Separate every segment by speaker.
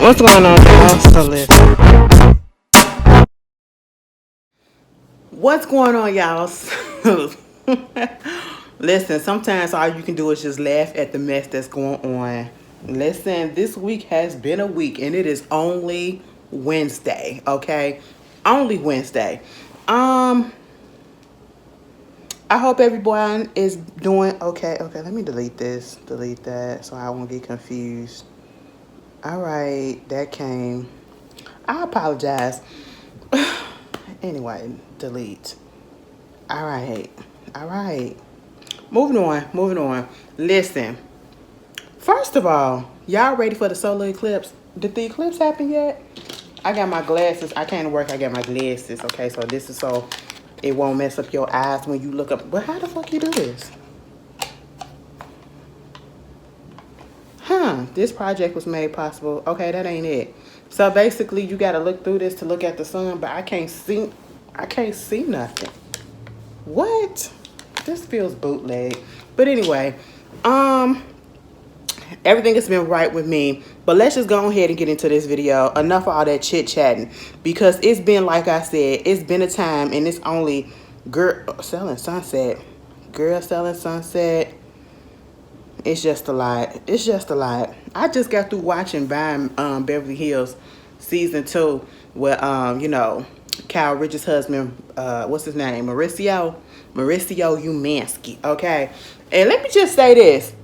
Speaker 1: What's going on, y'all? So listen. What's going on, y'all? Listen, sometimes all you can do is just laugh at the mess that's going on. Listen, this week has been a week, and it is only Wednesday, okay? Only Wednesday. I hope everyone is doing okay. Okay, let me delete this, delete that, so I won't get confused. All right, that came. I apologize. Anyway, delete. All right. All right. Moving on. Moving on. Listen. First of all, y'all ready for the solar eclipse? Did the eclipse happen yet? I got my glasses. I came to work. I got my glasses. Okay, so this is so it won't mess up your eyes when you look up. But how the fuck you do this? This project was made possible. Okay, that ain't it. So basically, you got to look through this to look at the sun, but I can't see nothing. What? This feels bootleg. But anyway, everything has been right with me. But let's just go ahead and get into this video. Enough of all that chit-chatting. Because it's been, like I said, it's been a time, and it's only girl selling sunset. Girl selling sunset. It's just a lot. It's just a lot. I just got through watching Beverly Hills season 2 where you know, Kyle Rich's husband, what's his name? Mauricio Umansky. Okay. And let me just say this.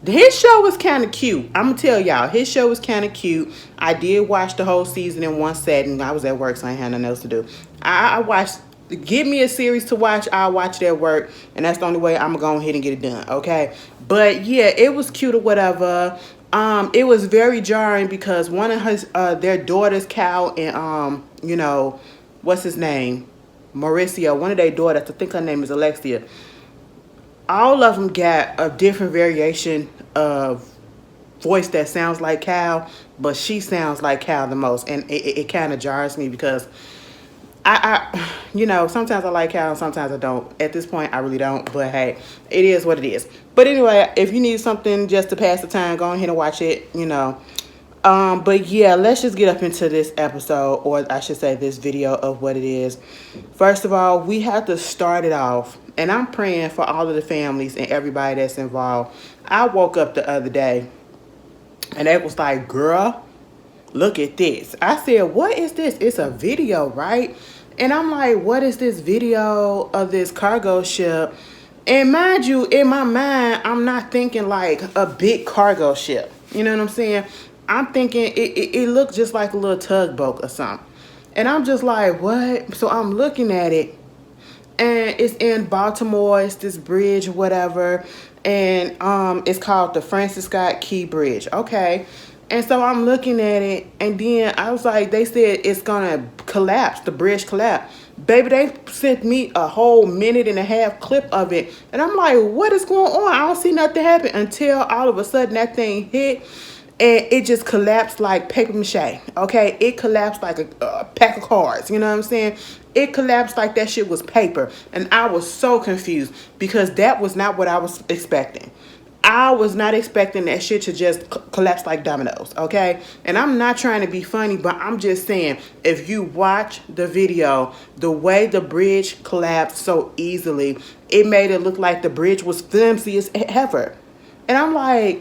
Speaker 1: His show was kind of cute. I'm going to tell y'all. His show was kind of cute. I did watch the whole season in one setting. I was at work, so I ain't had nothing else to do. I watched. Give me a series to watch, I'll watch it at work, and that's the only way I'm gonna go ahead and get it done, okay? But yeah, it was cute or whatever. It was very jarring because one of his their daughters, Cal and you know, what's his name, Mauricio, one of their daughters, I think her name is Alexia. All of them got a different variation of voice that sounds like Cal, but she sounds like Cal the most, and it kind of jars me because you know, sometimes I like Cal, sometimes I don't. At this point, I really don't. But hey, it is what it is. But anyway, if you need something just to pass the time, go ahead and watch it, you know. But yeah, let's just get up into this episode, or I should say this video of what it is. First of all, we have to start it off. And I'm praying for all of the families and everybody that's involved. I woke up the other day, and it was like, girl, look at this. I said, what is this? It's a video, right? And I'm like, what is this video of this cargo ship? And mind you, in my mind, I'm not thinking like a big cargo ship. You know what I'm saying? I'm thinking it looked just like a little tugboat or something. And I'm just like, what? So I'm looking at it. And it's in Baltimore. It's this bridge, whatever. And it's called the Francis Scott Key Bridge. Okay. And so I'm looking at it, and then I was like, they said it's gonna collapse, the bridge collapse. Baby, they sent me a whole minute-and-a-half clip of it, and I'm like, what is going on? I don't see nothing happen until all of a sudden that thing hit, and it just collapsed like paper mache, okay? It collapsed like a pack of cards, you know what I'm saying? It collapsed like that shit was paper, and I was so confused because that was not what I was expecting. I was not expecting that shit to just collapse like dominoes, okay? And I'm not trying to be funny, but I'm just saying, if you watch the video, the way the bridge collapsed so easily, it made it look like the bridge was flimsy as ever. And I'm like,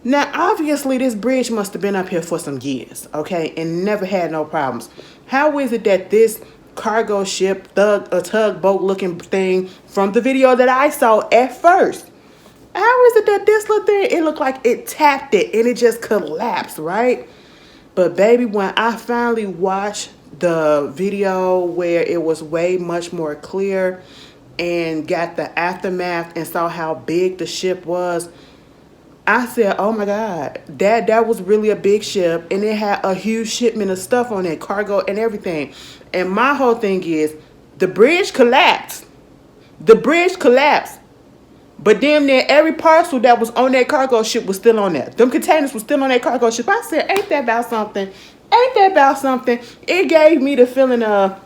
Speaker 1: now obviously this bridge must have been up here for some years, okay? And never had no problems. How is it that this cargo ship, a tugboat looking thing from the video that I saw at first, how is it that this little thing, it looked like it tapped it and it just collapsed, right? But baby, when I finally watched the video where it was way much more clear and got the aftermath and saw how big the ship was, I said, oh my God, that was really a big ship, and it had a huge shipment of stuff on it, cargo and everything. And my whole thing is, the bridge collapsed. The bridge collapsed. But damn near every parcel that was on that cargo ship was still on there. Them containers were still on that cargo ship. I said, ain't that about something? Ain't that about something? It gave me the feeling of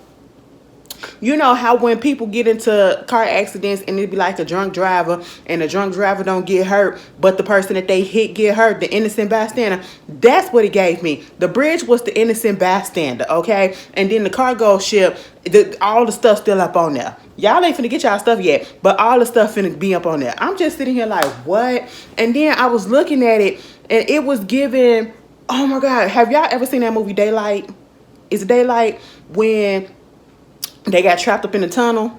Speaker 1: You know how when people get into car accidents and it be like a drunk driver and the drunk driver don't get hurt, but the person that they hit get hurt, the innocent bystander. That's what it gave me. The bridge was the innocent bystander, okay? And then the cargo ship, all the stuff still up on there. Y'all ain't finna get y'all stuff yet, but all the stuff finna be up on there. I'm just sitting here like, what? And then I was looking at it and it was giving, oh my God, have y'all ever seen that movie Daylight? Is it Daylight when they got trapped up in the tunnel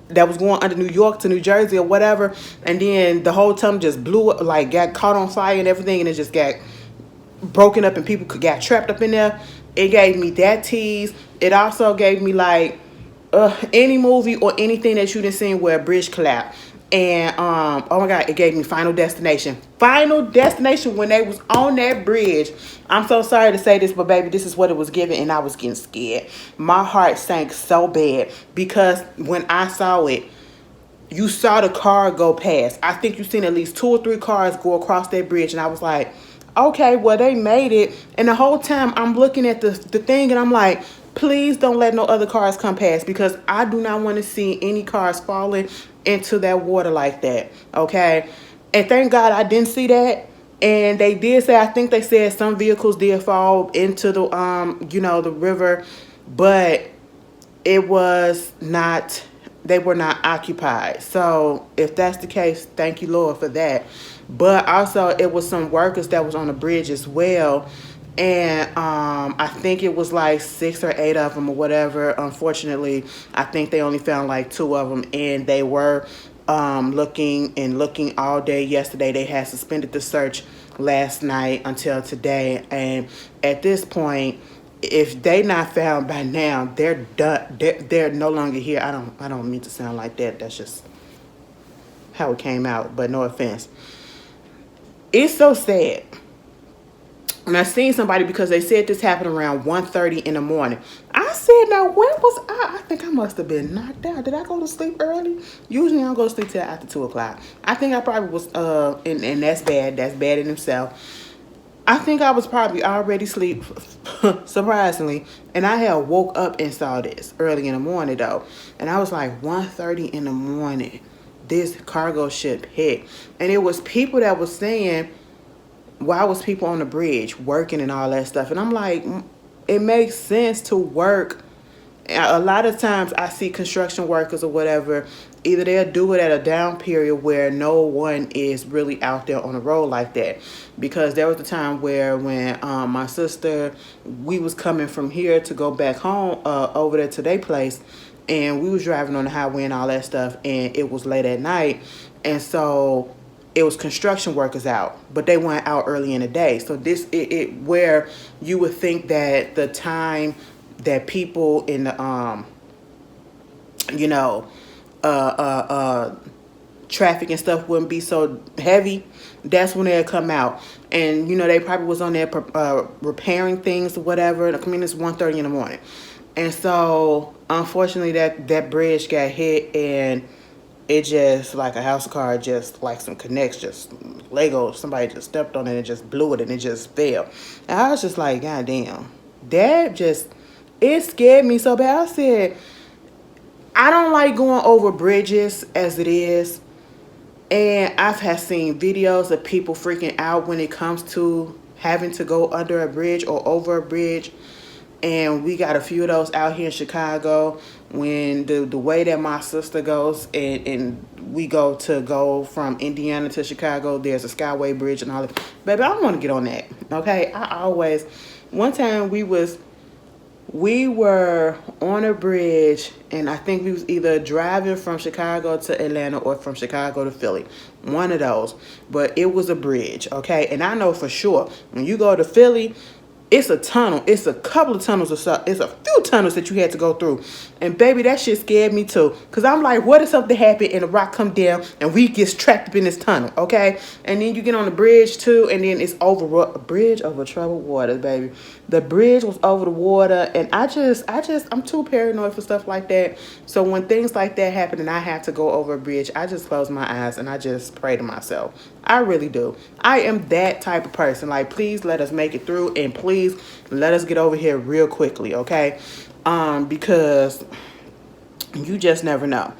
Speaker 1: that was going under New York to New Jersey or whatever, and then the whole tunnel just blew up, like got caught on fire and everything, and it just got broken up and people got trapped up in there? It gave me that tease. It also gave me like any movie or anything that you done seen where a bridge collapsed. And oh my God, it gave me Final Destination. Final Destination, when they was on that bridge. I'm so sorry to say this, but baby, this is what it was giving, and I was getting scared. My heart sank so bad because when I saw it, you saw the car go past. I think you seen at least 2 or 3 cars go across that bridge, and I was like, okay, well, they made it. And the whole time I'm looking at the thing, and I'm like, please don't let no other cars come past, because I do not want to see any cars falling into that water like that, okay? And thank God I didn't see that. And they did say, I think they said some vehicles did fall into the, the river, but it was not, they were not occupied. So if that's the case, thank you, Lord, for that. But also it was some workers that was on the bridge as well. And I think it was like 6 or 8 of them or whatever. Unfortunately, I think they only found like 2 of them, and they were looking all day yesterday. They had suspended the search last night until today, and at this point, if they not found by now, they're done. They're no longer here. I don't mean to sound like that. That's just how it came out. But no offense. It's so sad. And I seen somebody, because they said this happened around 1:30 in the morning. I said, now when was I? I think I must have been knocked out. Did I go to sleep early? Usually I don't go to sleep till after 2 o'clock. I think I probably was, and that's bad. That's bad in itself. I think I was probably already asleep, surprisingly. And I had woke up and saw this early in the morning though. And I was like, 1:30 in the morning, this cargo ship hit. And it was people that was saying, why was people on the bridge working and all that stuff? And I'm like, it makes sense to work. A lot of times I see construction workers or whatever, either they'll do it at a down period where no one is really out there on the road like that. Because there was a time where when my sister, we was coming from here to go back home over there to their place, and we was driving on the highway and all that stuff, and it was late at night. And so it was construction workers out, but they weren't out early in the day. So this, where you would think that the time that people in the, traffic and stuff wouldn't be so heavy, that's when they'd come out. And, they probably was on there repairing things or whatever. I mean, it's 1:30 in the morning. And so, unfortunately, that bridge got hit, and it just, like a house of cards, just like some connects, just Lego, somebody just stepped on it and just blew it, and it just fell. And I was just like, God damn. It scared me so bad. I said, I don't like going over bridges as it is. And I've seen videos of people freaking out when it comes to having to go under a bridge or over a bridge. And we got a few of those out here in Chicago. When the way that my sister goes, and we go from Indiana to Chicago, there's a Skyway Bridge and all that. Baby, I want to get on that. Okay, one time we were on a bridge, and I think we was either driving from Chicago to Atlanta or from Chicago to Philly. One of those. But it was a bridge, okay? And I know for sure, when you go to Philly, it's a tunnel. It's a couple of tunnels or so. It's a few tunnels that you had to go through. And baby, that shit scared me too. Because I'm like, what if something happened and the rock come down and we get trapped up in this tunnel, okay? And then you get on the bridge too, and then it's over a bridge over troubled waters, baby. The bridge was over the water, and I'm too paranoid for stuff like that. So when things like that happen and I have to go over a bridge, I just close my eyes and I just pray to myself. I really do. I am that type of person. Like, please let us make it through, and please let us get over here real quickly, okay? Because You just never know.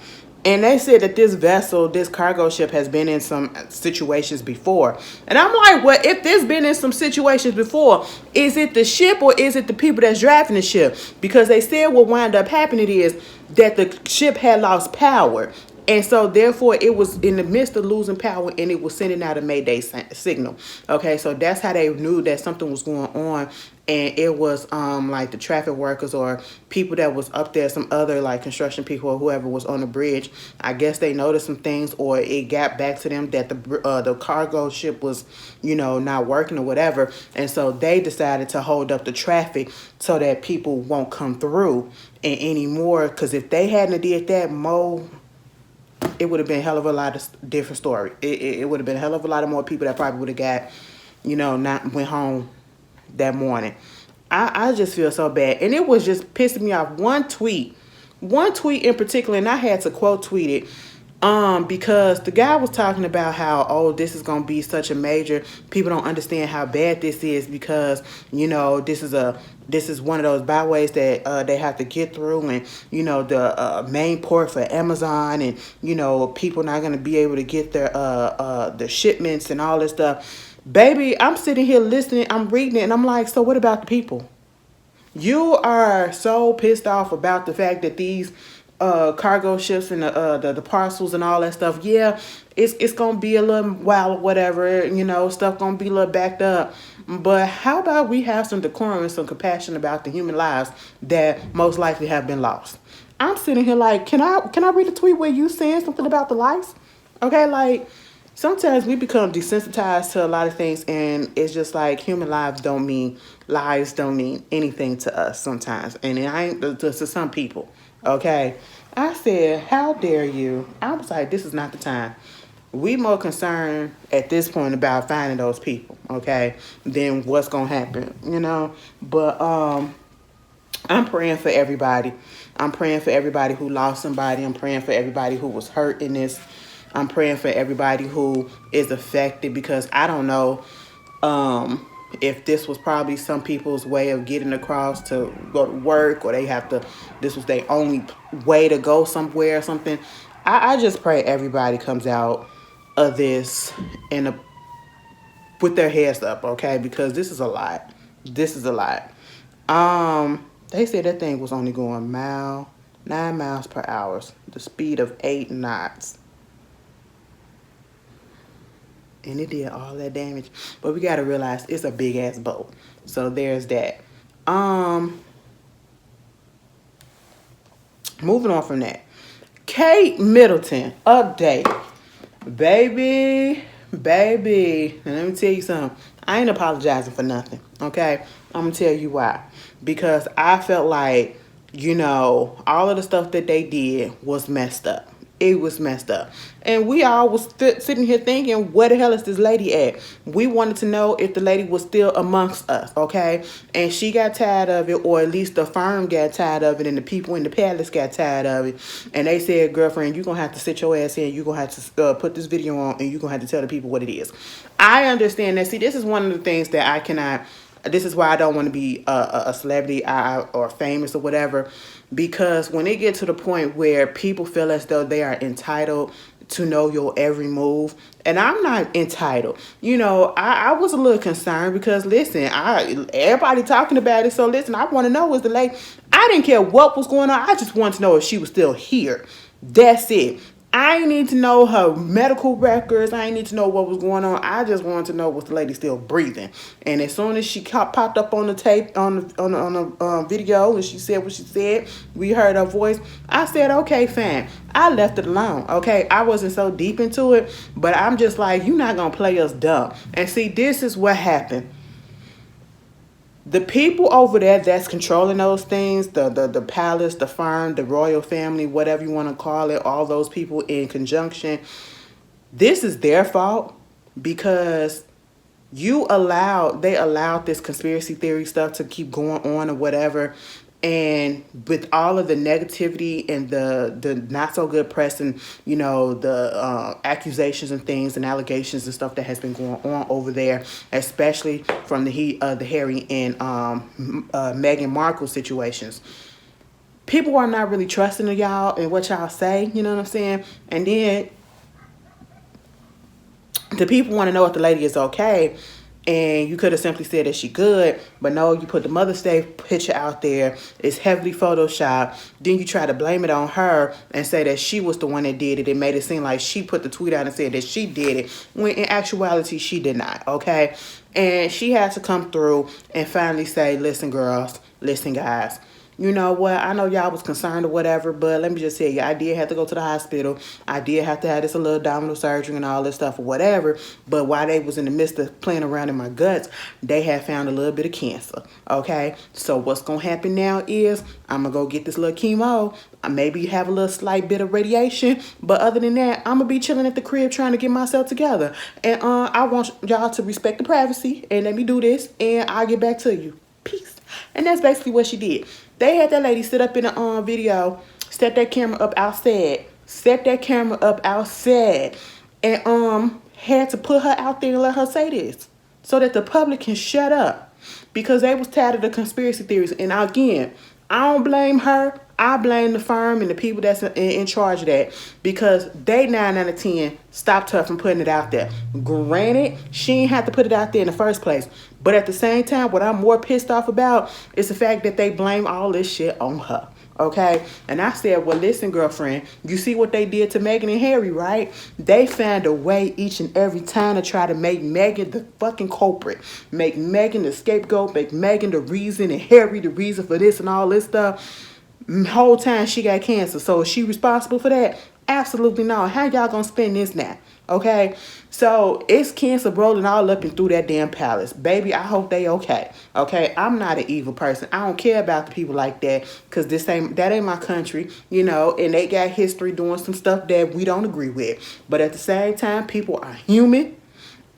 Speaker 1: And they said that this vessel, this cargo ship, has been in some situations before. And I'm like, well, if there's been in some situations before, is it the ship or is it the people that's driving the ship? Because they said what wound up happening is that the ship had lost power. And so, therefore, it was in the midst of losing power and it was sending out a mayday signal. Okay, so that's how they knew that something was going on. And it was like the traffic workers or people that was up there, some other like construction people or whoever was on the bridge. I guess they noticed some things, or it got back to them that the cargo ship was, not working or whatever. And so they decided to hold up the traffic so that people won't come through and anymore. Because if they hadn't did that, it would have been a hell of a lot of different story. It would have been a hell of a lot of more people that probably would have got, not went home that morning. I just feel so bad. And it was just pissing me off. One tweet in particular, and I had to quote tweet it, because the guy was talking about how, this is going to be such a major, people don't understand how bad this is because, this is one of those byways that they have to get through, and the main port for Amazon, and people not going to be able to get their shipments and all this stuff. Baby, I'm sitting here listening, I'm reading it, and I'm like, so what about the people? You are so pissed off about the fact that these cargo ships and the parcels and all that stuff, yeah, it's gonna be a little while or whatever, stuff gonna be a little backed up. But how about we have some decorum and some compassion about the human lives that most likely have been lost? I'm sitting here like, can I read a tweet where you saying something about the lives? Okay, like sometimes we become desensitized to a lot of things, and it's just like lives don't mean anything to us sometimes, and I ain't to some people. Okay, I said, how dare you? I was like, this is not the time. We more concerned at this point about finding those people, okay, than what's gonna happen, But I'm praying for everybody. I'm praying for everybody who lost somebody. I'm praying for everybody who was hurt in this. I'm praying for everybody who is affected, because I don't know if this was probably some people's way of getting across to go to work, or this was their only way to go somewhere or something. I just pray everybody comes out of this with their heads up, okay? Because this is a lot. This is a lot. They said that thing was only going 9 miles per hour, the speed of 8 knots. And it did all that damage. But we got to realize it's a big-ass boat. So there's that. Moving on from that. Kate Middleton, update. Baby. And let me tell you something. I ain't apologizing for nothing, okay? I'm going to tell you why. Because I felt like, all of the stuff that they did was messed up. It was messed up. And we all was sitting here thinking, where the hell is this lady at? We wanted to know if the lady was still amongst us, okay? And she got tired of it, or at least the firm got tired of it, and the people in the palace got tired of it. And they said, girlfriend, you're going to have to sit your ass in. You're going to have to put this video on, and you're going to have to tell the people what it is. I understand that. See, this is one of the things that I cannot... This is why I don't want to be a celebrity or famous or whatever, because when it gets to the point where people feel as though they are entitled to know your every move, and I'm not entitled. I was a little concerned because, listen, everybody talking about it, so listen, I want to know, was the lady... I didn't care what was going on. I just wanted to know if she was still here. That's it. I ain't need to know her medical records. I ain't need to know what was going on. I just wanted to know, was the lady still breathing? And as soon as she popped up on the tape, on the video, and she said what she said, we heard her voice. I said, okay, fine. I left it alone, okay? I wasn't so deep into it, but I'm just like, you're not going to play us dumb. And see, this is what happened. The people over there that's controlling those things, the palace, the firm, the royal family, whatever you want to call it, all those people in conjunction, this is their fault, because they allowed this conspiracy theory stuff to keep going on or whatever. And with all of the negativity and the not so good press and, the accusations and things and allegations and stuff that has been going on over there, especially from the Harry and Meghan Markle situations, people are not really trusting of y'all and what y'all say, you know what I'm saying? And then the people want to know if the lady is okay. And you could have simply said that she good, but no, you put the Mother's Day picture out there. It's heavily photoshopped. Then you try to blame it on her and say that she was the one that did it. It made it seem like she put the tweet out and said that she did it, when in actuality she did not, okay? And she had to come through and finally say, listen, girls, listen, guys. You know what? I know y'all was concerned or whatever, but let me just tell you, I did have to go to the hospital. I did have to have this a little abdominal surgery and all this stuff or whatever. But while they was in the midst of playing around in my guts, they had found a little bit of cancer. Okay? So what's going to happen now is I'm going to go get this little chemo. I maybe have a little slight bit of radiation. But other than that, I'm going to be chilling at the crib trying to get myself together. And I want y'all to respect the privacy and let me do this. And I'll get back to you. Peace. And that's basically what she did. They had that lady sit up in the video, set that camera up outside, and had to put her out there and let her say this so that the public can shut up, because they was tired of the conspiracy theories. And again, I don't blame her. I blame the firm and the people that's in charge of that, because they 9 out of 10 stopped her from putting it out there. Granted, she ain't have to put it out there in the first place. But at the same time, what I'm more pissed off about is the fact that they blame all this shit on her. Okay? And I said, well, listen, girlfriend, you see what they did to Meghan and Harry, right? They found a way each and every time to try to make Meghan the fucking culprit. Make Meghan the scapegoat. Make Meghan the reason and Harry the reason for this and all this stuff. Whole time she got cancer. So is she responsible for that? Absolutely not. How y'all gonna spend this now? Okay? So it's cancer rolling all up and through that damn palace. Baby, I hope they okay. Okay? I'm not an evil person. I don't care about the people like that, because that ain't my country, you know, and they got history doing some stuff that we don't agree with. But at the same time, people are human.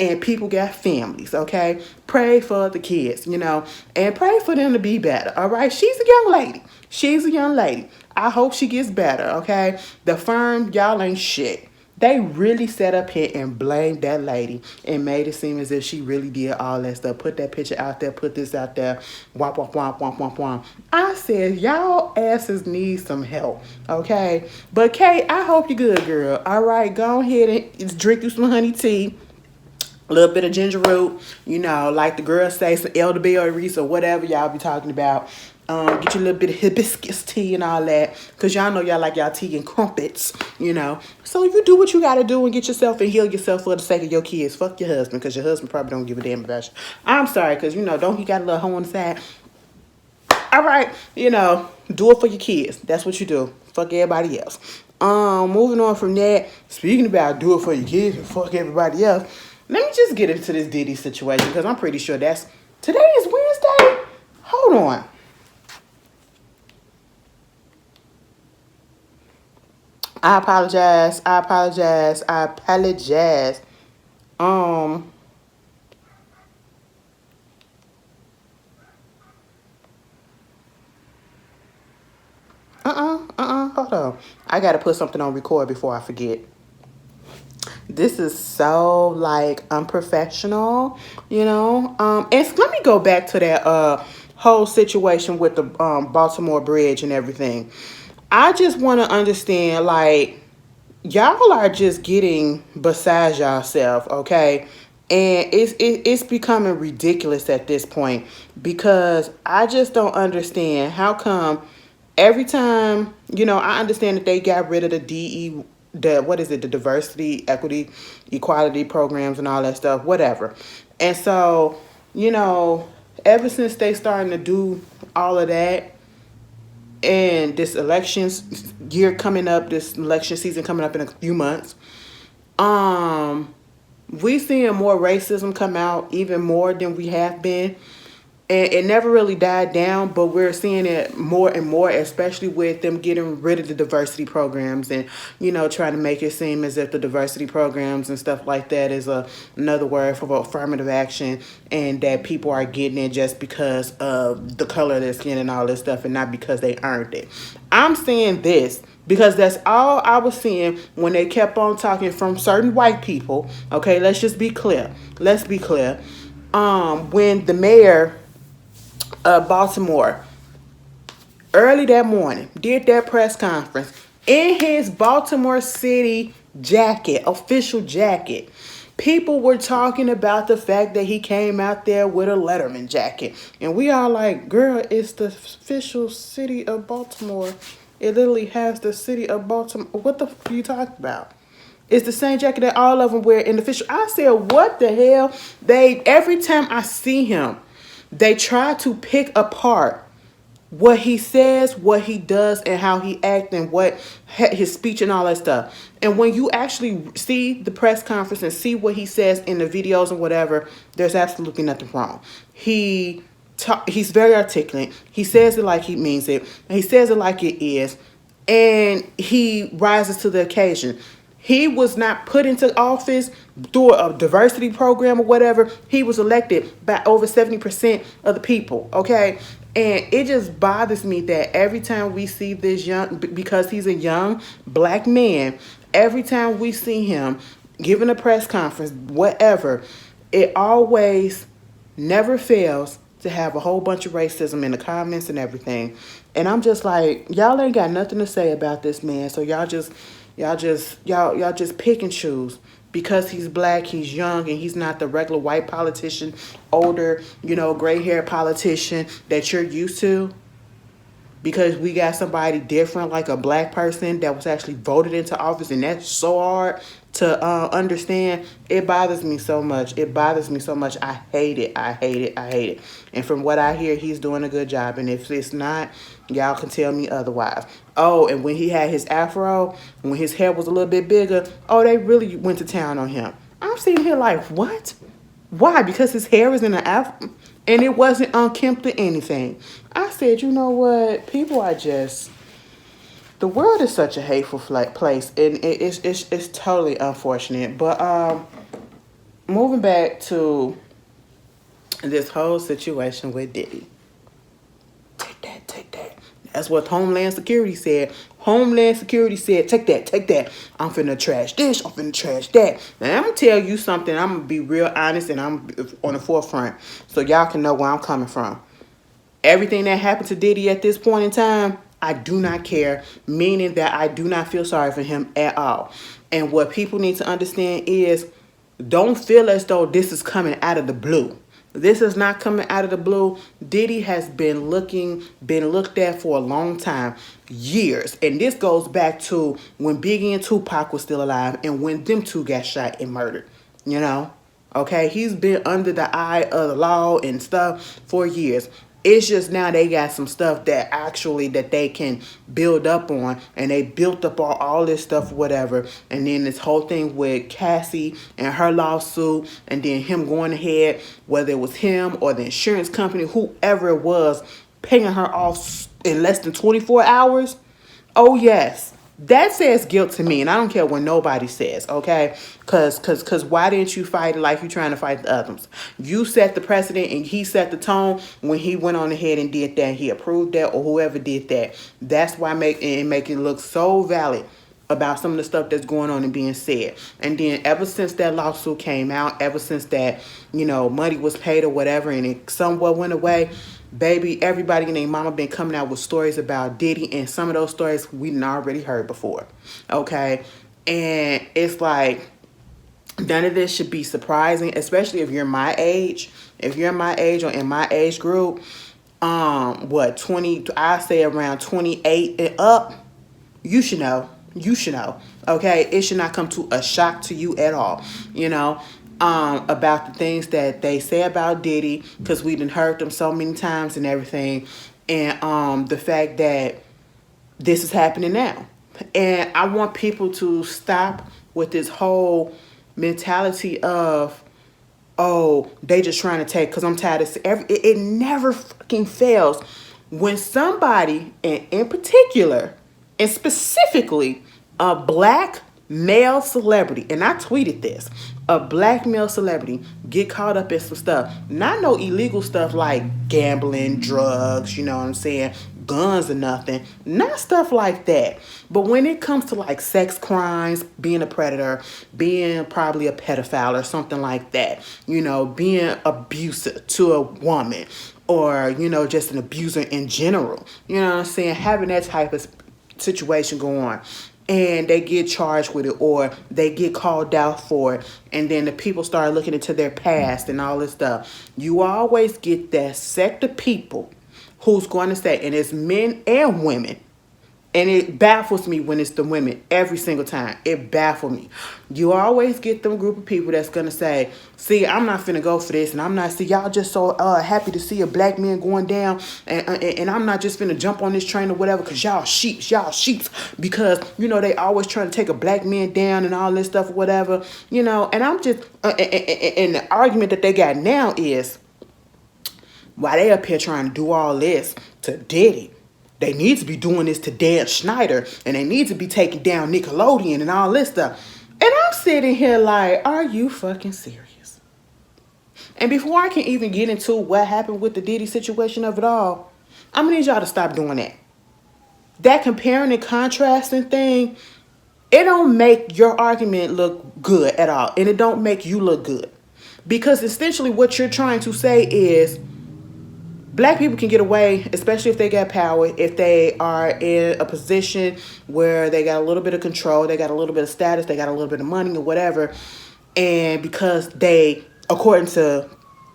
Speaker 1: And people got families, okay? Pray for the kids, you know, and pray for them to be better, all right? She's a young lady. She's a young lady. I hope she gets better, okay? The firm, y'all ain't shit. They really sat up here and blamed that lady and made it seem as if she really did all that stuff. Put that picture out there, put this out there, womp, womp, womp, womp, womp, womp. I said, y'all asses need some help, okay? But, Kate, I hope you're good, girl. All right, go ahead and drink you some honey tea. A little bit of ginger root, you know, like the girls say, some elderberries or whatever y'all be talking about. Get you a little bit of hibiscus tea and all that, because y'all know y'all like y'all tea and crumpets, you know. So you do what you got to do and get yourself and heal yourself for the sake of your kids. Fuck your husband, because your husband probably don't give a damn about you. I'm sorry, because, you know, don't he got a little hoe on the side? All right, you know, do it for your kids. That's what you do. Fuck everybody else. Moving on from that, speaking about do it for your kids and fuck everybody else, let me just get into this Diddy situation, because I'm pretty sure today is Wednesday? Hold on. I apologize. Hold on. I gotta put something on record before I forget. This is so, like, unprofessional, you know. And let me go back to that whole situation with the Baltimore bridge and everything. I just want to understand, like, y'all are just getting beside yourself, okay? And it's becoming ridiculous at this point, because I just don't understand how come every time, you know, I understand that they got rid of the the diversity, equity, equality programs and all that stuff, whatever. And so, you know, ever since they starting to do all of that, and this election season coming up in a few months, we seeing more racism come out, even more than we have been. And it never really died down, but we're seeing it more and more, especially with them getting rid of the diversity programs and, you know, trying to make it seem as if the diversity programs and stuff like that is another word for affirmative action, and that people are getting it just because of the color of their skin and all this stuff, and not because they earned it. I'm saying this because that's all I was seeing when they kept on talking from certain white people. Okay, let's just be clear. Let's be clear. When the mayor Baltimore early that morning, did that press conference in his Baltimore City jacket, official jacket. People were talking about the fact that he came out there with a Letterman jacket. And we all like, girl, it's the official city of Baltimore. It literally has the city of Baltimore. What the f are you talking about? It's the same jacket that all of them wear in the official. I said, what the hell? Every time I see him, they try to pick apart what he says, what he does, and how he acts, and what his speech and all that stuff. And when you actually see the press conference and see what he says in the videos and whatever, there's absolutely nothing wrong. He's very articulate. He says it like he means it. He says it like it is. And he rises to the occasion. He was not put into office through a diversity program or whatever. He was elected by over 70% of the people, okay? And it just bothers me that every time we see this because he's a young black man, every time we see him giving a press conference, whatever, it always never fails to have a whole bunch of racism in the comments and everything. And I'm just like, y'all ain't got nothing to say about this man, so y'all just pick and choose. Because he's black, he's young, and he's not the regular white politician, older, gray-haired politician that you're used to. Because we got somebody different, like a black person that was actually voted into office, and that's so hard to understand. It bothers me so much. It bothers me so much. I hate it. I hate it. I hate it. And from what I hear, he's doing a good job. And if it's not, y'all can tell me otherwise. Oh, and when he had his afro, when his hair was a little bit bigger, oh, they really went to town on him. I'm sitting here like, what? Why? Because his hair is in an afro? And it wasn't unkempt or anything. I said, you know what? People are just... The world is such a hateful place, and it's totally unfortunate. But moving back to this whole situation with Diddy. Take that. That's what Homeland Security said. Homeland Security said, take that. I'm finna trash this, I'm finna trash that. Now, I'm gonna tell you something. I'm gonna be real honest, and I'm on the forefront, so y'all can know where I'm coming from. Everything that happened to Diddy at this point in time, I do not care, meaning that I do not feel sorry for him at all. And what people need to understand is, don't feel as though this is coming out of the blue. This is not coming out of the blue. Diddy has been looked at for a long time, years. And this goes back to when Biggie and Tupac were still alive and when them two got shot and murdered, Okay, he's been under the eye of the law and stuff for years. It's just now they got some stuff that they can build up on, and they built up all this stuff, whatever. And then this whole thing with Cassie and her lawsuit, and then him going ahead, whether it was him or the insurance company, whoever it was, paying her off in less than 24 hours. Oh, yes. That says guilt to me, and I don't care what nobody says, okay? Cause why didn't you fight it like you're trying to fight the others? You set the precedent, and he set the tone when he went on ahead and did that. He approved that, or whoever did that. That's why make it look so valid about some of the stuff that's going on and being said. And then ever since that lawsuit came out, ever since that, money was paid or whatever, and it somewhat went away, baby, everybody and their mama been coming out with stories about Diddy, and some of those stories we'd already heard before, okay? And it's like, none of this should be surprising, especially if you're my age. If you're my age or in my age group, 20, I say around 28 and up, you should know. You should know, okay? It should not come to a shock to you at all, about the things that they say about Diddy, because we done heard them so many times and everything, and the fact that this is happening now. And I want people to stop with this whole mentality of, oh, they just trying to take, because I'm tired of it never fucking fails when somebody, and in particular, and specifically, a black male celebrity, and I tweeted this, a black male celebrity get caught up in some stuff. Not no illegal stuff like gambling, drugs, you know what I'm saying, guns or nothing. Not stuff like that. But when it comes to like sex crimes, being a predator, being probably a pedophile or something like that, you know, being abusive to a woman, or, you know, just an abuser in general, you know what I'm saying? Having that type of situation go on, and they get charged with it, or they get called out for it, and then the people start looking into their past and all this stuff. You always get that sect of people who's going to say, and it's men and women, and it baffles me when it's the women every single time. It baffles me. You always get them group of people that's going to say, see, I'm not finna go for this. And I'm not, see, y'all just so happy to see a black man going down. And I'm not just finna jump on this train or whatever because y'all sheeps. Because, you know, they always trying to take a black man down and all this stuff or whatever. You know, and I'm just, and the argument that they got now is, why they up here trying to do all this to Diddy, they need to be doing this to Dan Schneider, and they need to be taking down Nickelodeon and all this stuff. And I'm sitting here like, are you fucking serious? And before I can even get into what happened with the Diddy situation of it all, I'm gonna need y'all to stop doing that. That comparing and contrasting thing, it don't make your argument look good at all. And it don't make you look good. Because essentially what you're trying to say is, black people can get away, especially if they got power, if they are in a position where they got a little bit of control, they got a little bit of status, they got a little bit of money or whatever. And because they, according to,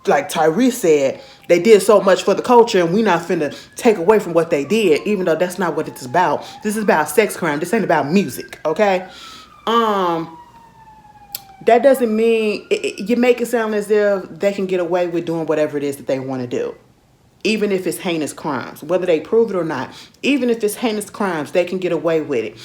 Speaker 1: like Tyrese said, they did so much for the culture, and we not finna take away from what they did, even though that's not what it's about. This is about sex crime. This ain't about music, okay? That doesn't mean, you make it sound as if they can get away with doing whatever it is that they want to do. Even if it's heinous crimes, whether they prove it or not, even if it's heinous crimes, they can get away with it.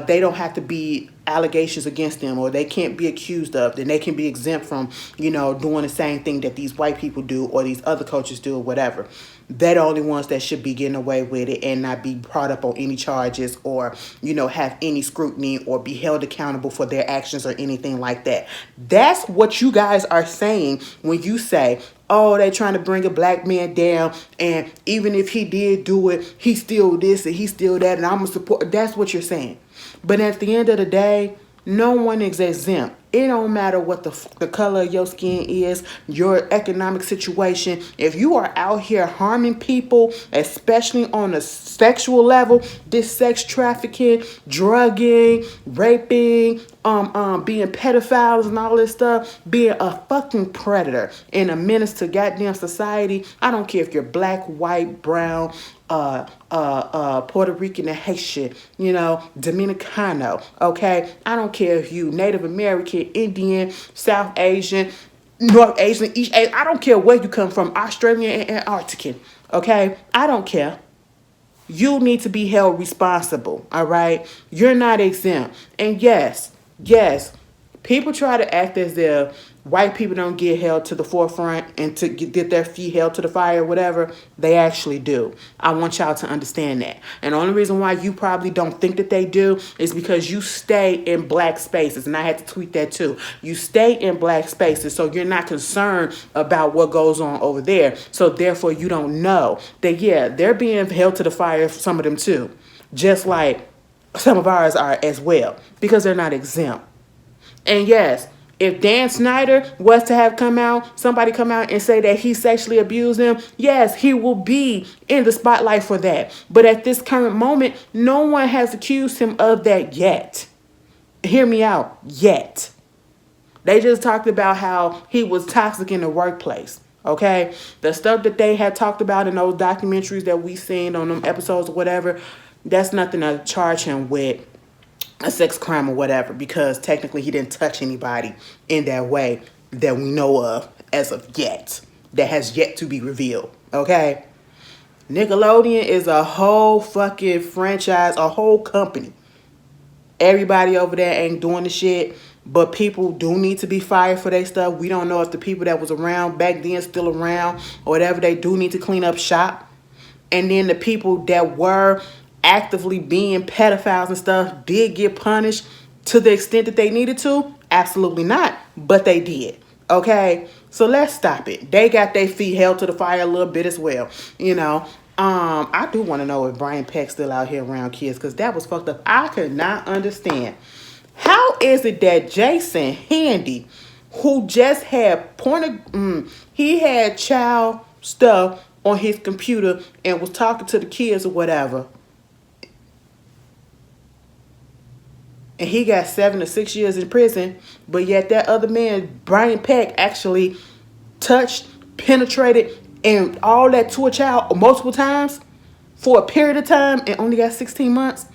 Speaker 1: They don't have to be allegations against them, or they can't be accused of, then they can be exempt from, you know, doing the same thing that these white people do or these other cultures do or whatever. They're the only ones that should be getting away with it and not be brought up on any charges, or, you know, have any scrutiny or be held accountable for their actions or anything like that. That's what you guys are saying when you say, oh, they trying to bring a black man down, and even if he did do it, he's still this and he's still that, and I'm going to support. That's what you're saying. But at the end of the day, no one is exempt. It don't matter what the color of your skin is, your economic situation. If you are out here harming people, especially on a sexual level, this sex trafficking, drugging, raping, being pedophiles and all this stuff, being a fucking predator and a menace to goddamn society. I don't care if you're black, white, brown, Puerto Rican and Haitian, you know, Dominicano, okay? I don't care if you Native American, Indian, South Asian, North Asian, East Asian. I don't care where you come from, Australian and Antarctican, okay? I don't care. You need to be held responsible, all right? You're not exempt. And yes, people try to act as if white people don't get held to the forefront and to get their feet held to the fire or whatever. They actually do. I want y'all to understand that. And the only reason why you probably don't think that they do is because you stay in black spaces. And I had to tweet that too. You stay in black spaces, so you're not concerned about what goes on over there. So therefore you don't know that, yeah, they're being held to the fire, some of them too. Just like some of ours are as well, because they're not exempt. And yes, if Dan Schneider was to have somebody come out and say that he sexually abused them, yes, he will be in the spotlight for that. But at this current moment, no one has accused him of that yet. Hear me out, yet. They just talked about how he was toxic in the workplace, okay? The stuff that they had talked about in those documentaries that we seen on them episodes or whatever, that's nothing to charge him with a sex crime or whatever, because technically he didn't touch anybody in that way that we know of as of yet. That has yet to be revealed, okay? Nickelodeon is a whole fucking franchise, a whole company. Everybody over there ain't doing the shit, but people do need to be fired for their stuff. We don't know if the people that was around back then still around or whatever. They do need to clean up shop. And then the people that were actively being pedophiles and stuff did get punished to the extent that they needed to? Absolutely not, but they did, okay? So let's stop it. They got their feet held to the fire a little bit as well, you know. I do want to know if Brian Peck's still out here around kids, because that was fucked up. I could not understand. How is it that Jason Handy, who just had he had child stuff on his computer and was talking to the kids or whatever, and he got 7 to 6 years in prison, but yet that other man, Brian Peck, actually touched, penetrated, and all that to a child multiple times for a period of time and only got 16 months?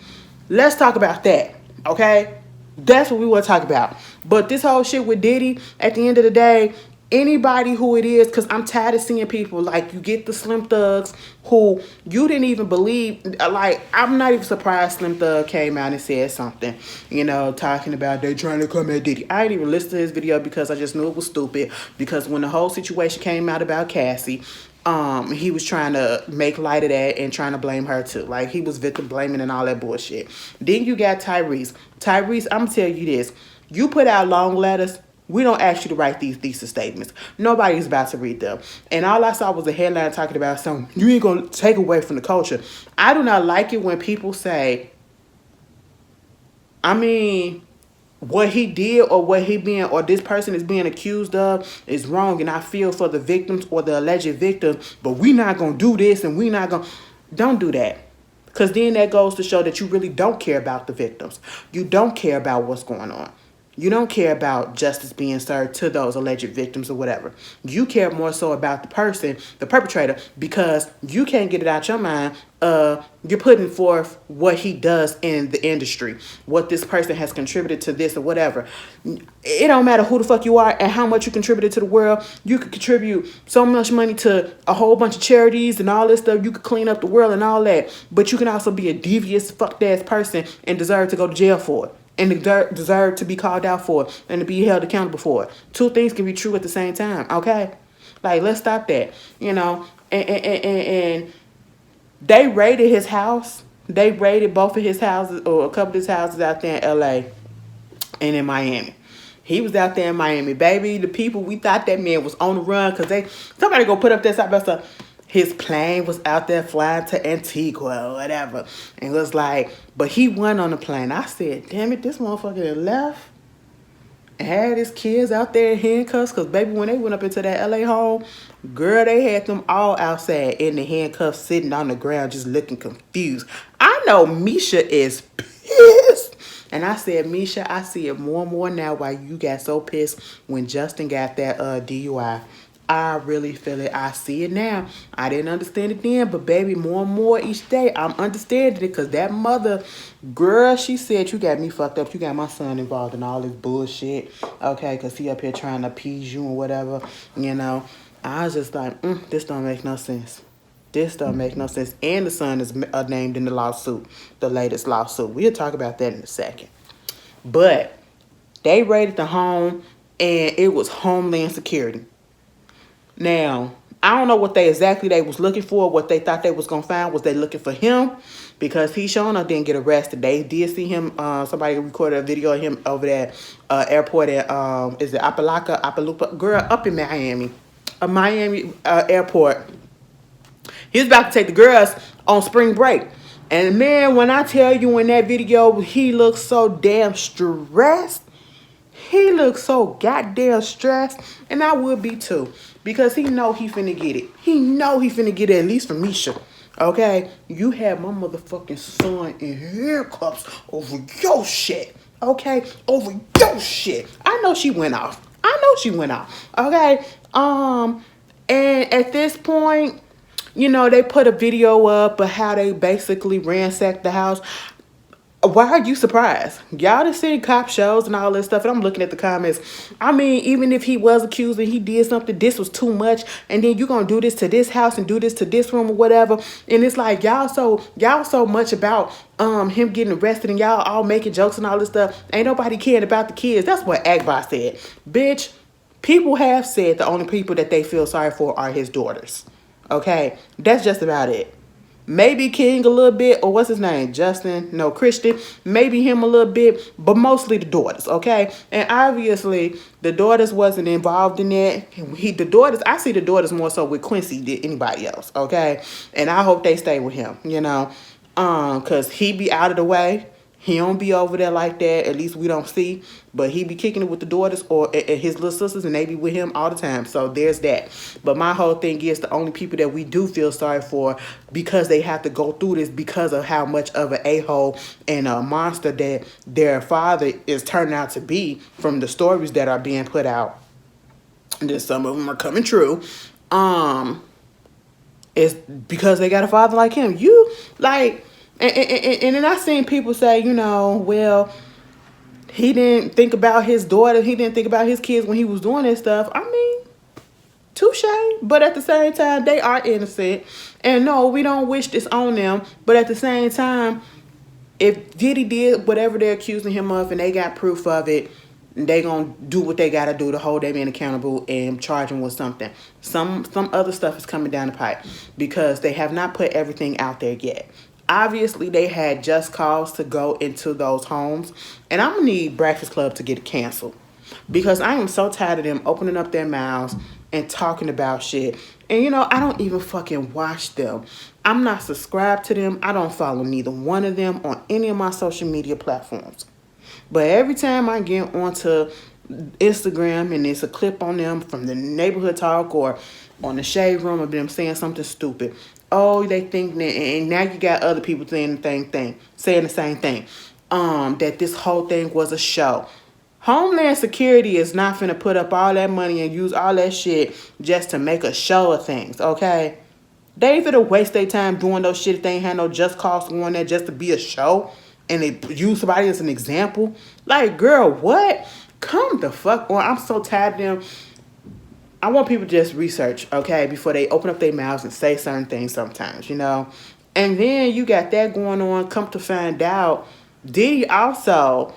Speaker 1: Let's talk about that, okay? That's what we want to talk about. But this whole shit with Diddy, at the end of the day, anybody who it is, because I'm tired of seeing people like, you get the Slim Thugs who you didn't even believe. Like, I'm not even surprised Slim Thug came out and said something, talking about they trying to come at Diddy. I didn't even listen to his video because I just knew it was stupid, because when the whole situation came out about Cassie, he was trying to make light of that and trying to blame her too. Like, he was victim blaming and all that bullshit. Then you got Tyrese. Tyrese, I'm gonna tell you this. You put out long letters, we don't ask you to write these thesis statements. Nobody's about to read them. And all I saw was a headline talking about something. You ain't gonna take away from the culture. I do not like it when people say, what he did or what he being or this person is being accused of is wrong, and I feel for the victims or the alleged victims, but we not gonna do this and we not gonna. Don't do that, because then that goes to show that you really don't care about the victims. You don't care about what's going on. You don't care about justice being served to those alleged victims or whatever. You care more so about the person, the perpetrator, because you can't get it out your mind. You're putting forth what he does in the industry, what this person has contributed to this or whatever. It don't matter who the fuck you are and how much you contributed to the world. You could contribute so much money to a whole bunch of charities and all this stuff. You could clean up the world and all that. But you can also be a devious, fucked ass person and deserve to go to jail for it. And deserve to be called out for it and to be held accountable for it. Two things can be true at the same time, okay? Like, let's stop that, And they raided his house. They raided both of his houses, or a couple of his houses out there in L.A. and in Miami. He was out there in Miami, baby. The people, we thought that man was on the run because somebody go put up that side by side. His plane was out there flying to Antigua or whatever. And it was like, but he went on the plane. I said, damn it, this motherfucker had left and had his kids out there in handcuffs. Because, baby, when they went up into that L.A. home, girl, they had them all outside in the handcuffs, sitting on the ground, just looking confused. I know Misha is pissed. And I said, Misha, I see it more and more now why you got so pissed when Justin got that DUI. I really feel it. I see it now. I didn't understand it then, but baby, more and more each day, I'm understanding it, because that mother, girl, she said, you got me fucked up. You got my son involved in all this bullshit, okay, because he up here trying to appease you or whatever, I was just like, this don't make no sense. This don't make no sense. And the son is named in the lawsuit, the latest lawsuit. We'll talk about that in a second. But they raided the home, and it was Homeland Security. Now, I don't know what they was looking for. What they thought they was going to find. Was they looking for him? Because he showing up didn't get arrested. They did see him. Somebody recorded a video of him over that airport at, is it Apaloopa? Girl, up in Miami. A Miami airport. He was about to take the girls on spring break. And man, when I tell you in that video, he looks so damn stressed. He looks so goddamn stressed. And I would be too. Because he know he finna get it. He know he finna get it, at least from Misha. Okay? You had my motherfucking son in handcuffs over your shit. Okay? Over your shit. I know she went off. Okay? And at this point, they put a video up of how they basically ransacked the house. Why are you surprised? Y'all done seen cop shows and all this stuff, and I'm looking at the comments. Even if he was accused and he did something, this was too much, and then you gonna do this to this house and do this to this room or whatever, and it's like y'all so much about him getting arrested, and y'all all making jokes and all this stuff. Ain't nobody caring about the kids. That's what Akbar said. Bitch, people have said the only people that they feel sorry for are his daughters. Okay? That's just about it. Maybe King a little bit, or what's his name? Justin? No, Christian. Maybe him a little bit, but mostly the daughters, okay? And obviously, the daughters wasn't involved in that. I see the daughters more so with Quincy than anybody else, okay? And I hope they stay with him, cause he be out of the way. He don't be over there like that. At least we don't see. But he be kicking it with the daughters or his little sisters, and they be with him all the time. So there's that. But my whole thing is the only people that we do feel sorry for because they have to go through this because of how much of an a-hole and a monster that their father is turning out to be from the stories that are being put out. And then some of them are coming true. It's because they got a father like him. And then I seen people say, well, he didn't think about his daughter. He didn't think about his kids when he was doing this stuff. I mean, touche. But at the same time, they are innocent. And no, we don't wish this on them. But at the same time, if Diddy did whatever they're accusing him of and they got proof of it, they gonna do what they gotta do to hold that man accountable and charge him with something. Some other stuff is coming down the pipe because they have not put everything out there yet. Obviously, they had just cause to go into those homes. And I'm going to need Breakfast Club to get canceled. Because I am so tired of them opening up their mouths and talking about shit. And, I don't even fucking watch them. I'm not subscribed to them. I don't follow neither one of them on any of my social media platforms. But every time I get onto Instagram and there's a clip on them from the neighborhood talk or on the shade room of them saying something stupid. Oh, they think that, and now you got other people saying the same thing. That this whole thing was a show. Homeland Security is not finna put up all that money and use all that shit just to make a show of things, okay? They ain't finna waste their time doing those shit if they ain't had no just cause going there just to be a show and they use somebody as an example. Like, girl, what? Come the fuck on. I'm so tired of them. I want people to just research, okay, before they open up their mouths and say certain things sometimes, And then you got that going on. Come to find out, Diddy also,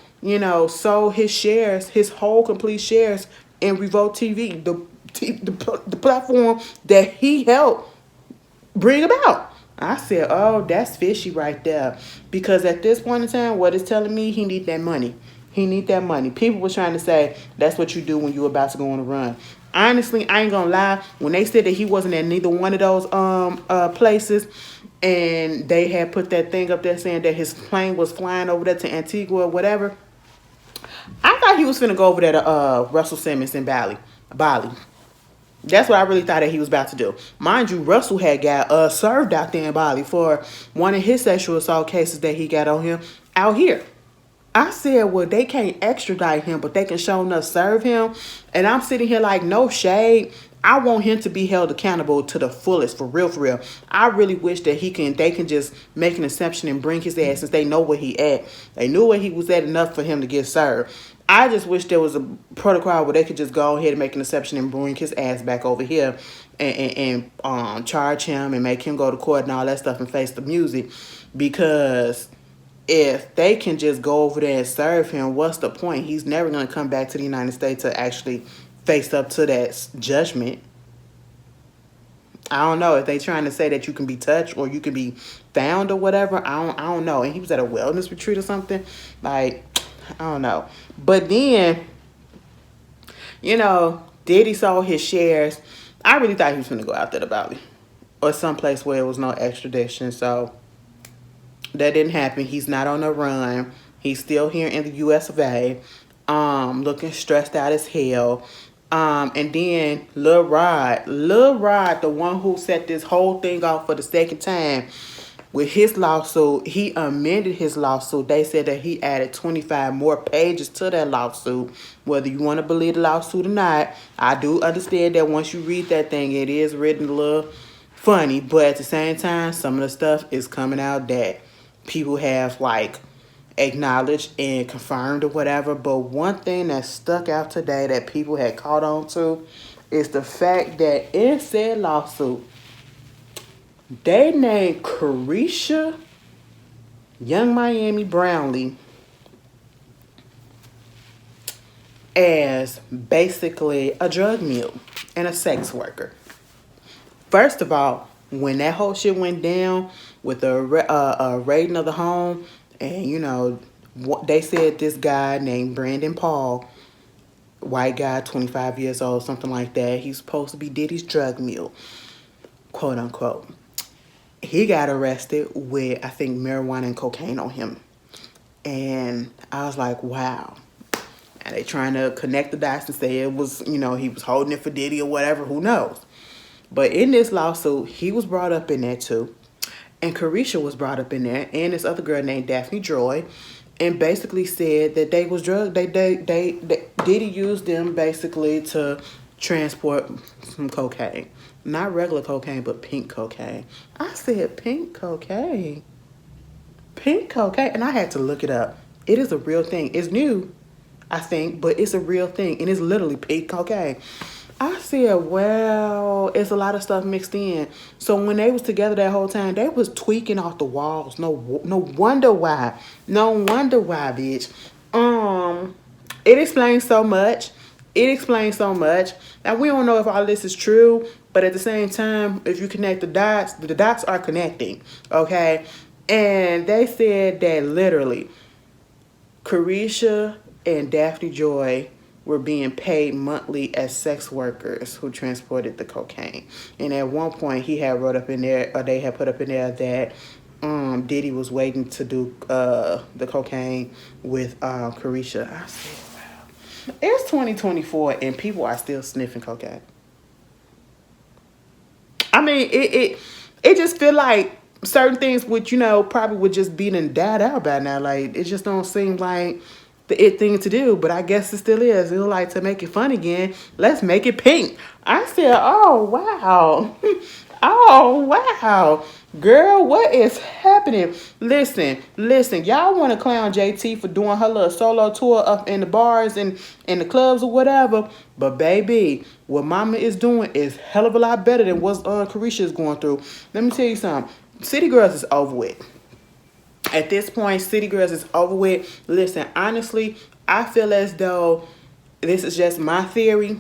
Speaker 1: sold his shares, his whole complete shares in Revolt TV, the platform that he helped bring about. I said, oh, that's fishy right there. Because at this point in time, what it's telling me, he need that money. He need that money. People were trying to say, that's what you do when you're about to go on a run. Honestly, I ain't gonna lie. When they said that he wasn't at neither one of those places, and they had put that thing up there saying that his plane was flying over there to Antigua or whatever, I thought he was finna go over there to Russell Simmons in Bali. That's what I really thought that he was about to do. Mind you, Russell had got served out there in Bali for one of his sexual assault cases that he got on him out here. I said, well, they can't extradite him, but they can show enough serve him. And I'm sitting here like, no shade. I want him to be held accountable to the fullest, for real, for real. I really wish that they can just make an exception and bring his ass since they know where he at. They knew where he was at enough for him to get served. I just wish there was a protocol where they could just go ahead and make an exception and bring his ass back over here and charge him and make him go to court and all that stuff and face the music. Because if they can just go over there and serve him, what's the point? He's never going to come back to the United States to actually face up to that judgment. I don't know if they trying to say that you can be touched or you can be found or whatever. I don't know. And he was at a wellness retreat or something. Like, I don't know. But then, Diddy sold his shares. I really thought he was going to go out there to Bali or someplace where there was no extradition. So that didn't happen. He's not on a run. He's still here in the U.S. of A. Looking stressed out as hell. And then Lil Rod, the one who set this whole thing off for the second time with his lawsuit, he amended his lawsuit. They said that he added 25 more pages to that lawsuit. Whether you want to believe the lawsuit or not, I do understand that once you read that thing, it is written a little funny. But at the same time, some of the stuff is coming out that people have acknowledged and confirmed or whatever. But one thing that stuck out today that people had caught on to is the fact that in said lawsuit, they named Carisha Young Miami Brownlee as basically a drug mule and a sex worker. First of all, When that whole shit went down with the raiding of the home, and they said this guy named Brandon Paul, white guy, 25 years old, something like that. He's supposed to be Diddy's drug mule, quote unquote. He got arrested with, I think, marijuana and cocaine on him. And I was like, wow. And they trying to connect the dots and say it was, he was holding it for Diddy or whatever, who knows. But in this lawsuit, he was brought up in there too. And Carisha was brought up in there. And this other girl named Daphne Joy. And basically said that they was drug. Diddy used them basically to transport some cocaine. Not regular cocaine, but pink cocaine. I said, pink cocaine? Pink cocaine? And I had to look it up. It is a real thing. It's new, I think, but it's a real thing. And it's literally pink cocaine. I said, well, it's a lot of stuff mixed in. So when they was together that whole time, they was tweaking off the walls. No wonder why. No wonder why, bitch. It explains so much. It explains so much. Now, we don't know if all this is true, but at the same time, if you connect the dots are connecting, okay? And they said that literally, Carisha and Daphne Joy were being paid monthly as sex workers who transported the cocaine. And at one point, he had wrote up in there, or they had put up in there that Diddy was waiting to do the cocaine with Carisha. I said, wow. It's 2024 and people are still sniffing cocaine. I mean, it just feel like certain things would, probably would just be done died out by now. Like, it just don't seem like the it thing to do, but I guess it still is. It's like, to make it fun again, let's make it pink. I said, oh, wow. Oh, wow. Girl, what is happening? Listen. Y'all want to clown JT for doing her little solo tour up in the bars and in the clubs or whatever. But baby, what mama is doing is hell of a lot better than what Carisha is going through. Let me tell you something. City Girls is over with. At this point, City Girls is over with. Listen, honestly, I feel as though, this is just my theory,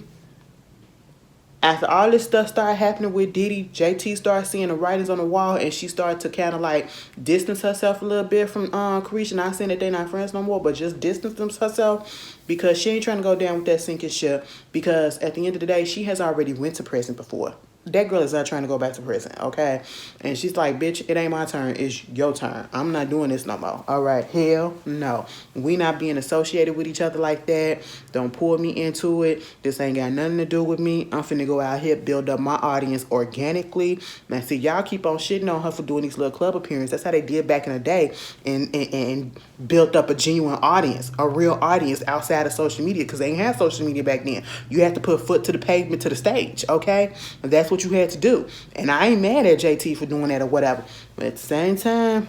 Speaker 1: after all this stuff started happening with Diddy, JT started seeing the writings on the wall, and she started to kind of like distance herself a little bit from Carisha. Not saying that they're not friends no more, but just distance herself because she ain't trying to go down with that sinking ship, because at the end of the day, she has already went to prison before. That girl is not trying to go back to prison, okay? And she's like, bitch, it ain't my turn. It's your turn. I'm not doing this no more. All right, hell no. We not being associated with each other like that. Don't pull me into it. This ain't got nothing to do with me. I'm finna go out here, build up my audience organically. Now, see, y'all keep on shitting on her for doing these little club appearances. That's how they did back in the day, and built up a genuine audience, a real audience outside of social media, because they ain't have social media back then. You had to put foot to the pavement, to the stage, okay? And that's what you had to do. And I ain't mad at JT for doing that or whatever. But at the same time,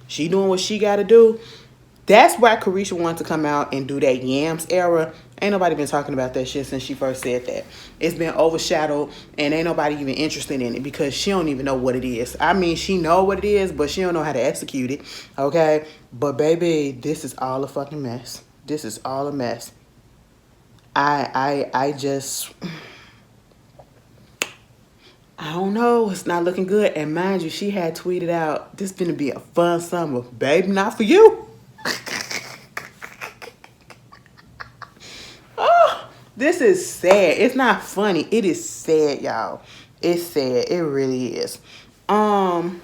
Speaker 1: she doing what she got to do. That's why Carisha wanted to come out and do that Yams era. Ain't nobody been talking about that shit since she first said that. It's been overshadowed, and ain't nobody even interested in it because she don't even know what it is. I mean, she know what it is, but she don't know how to execute it, okay? But baby, this is all a fucking mess. This is all a mess. I just, I don't know. It's not looking good. And mind you, she had tweeted out, this gonna be a fun summer. Baby, not for you. Oh, this is sad. It's not funny. It is sad, y'all. It's sad. It really is. Also,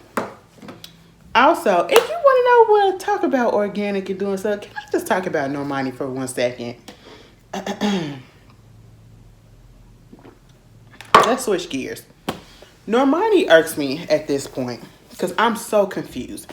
Speaker 1: if you want to know what talk about organic and doing stuff, can I just talk about Normani for 1 second? Let's switch gears. Normani irks me at this point because I'm so confused.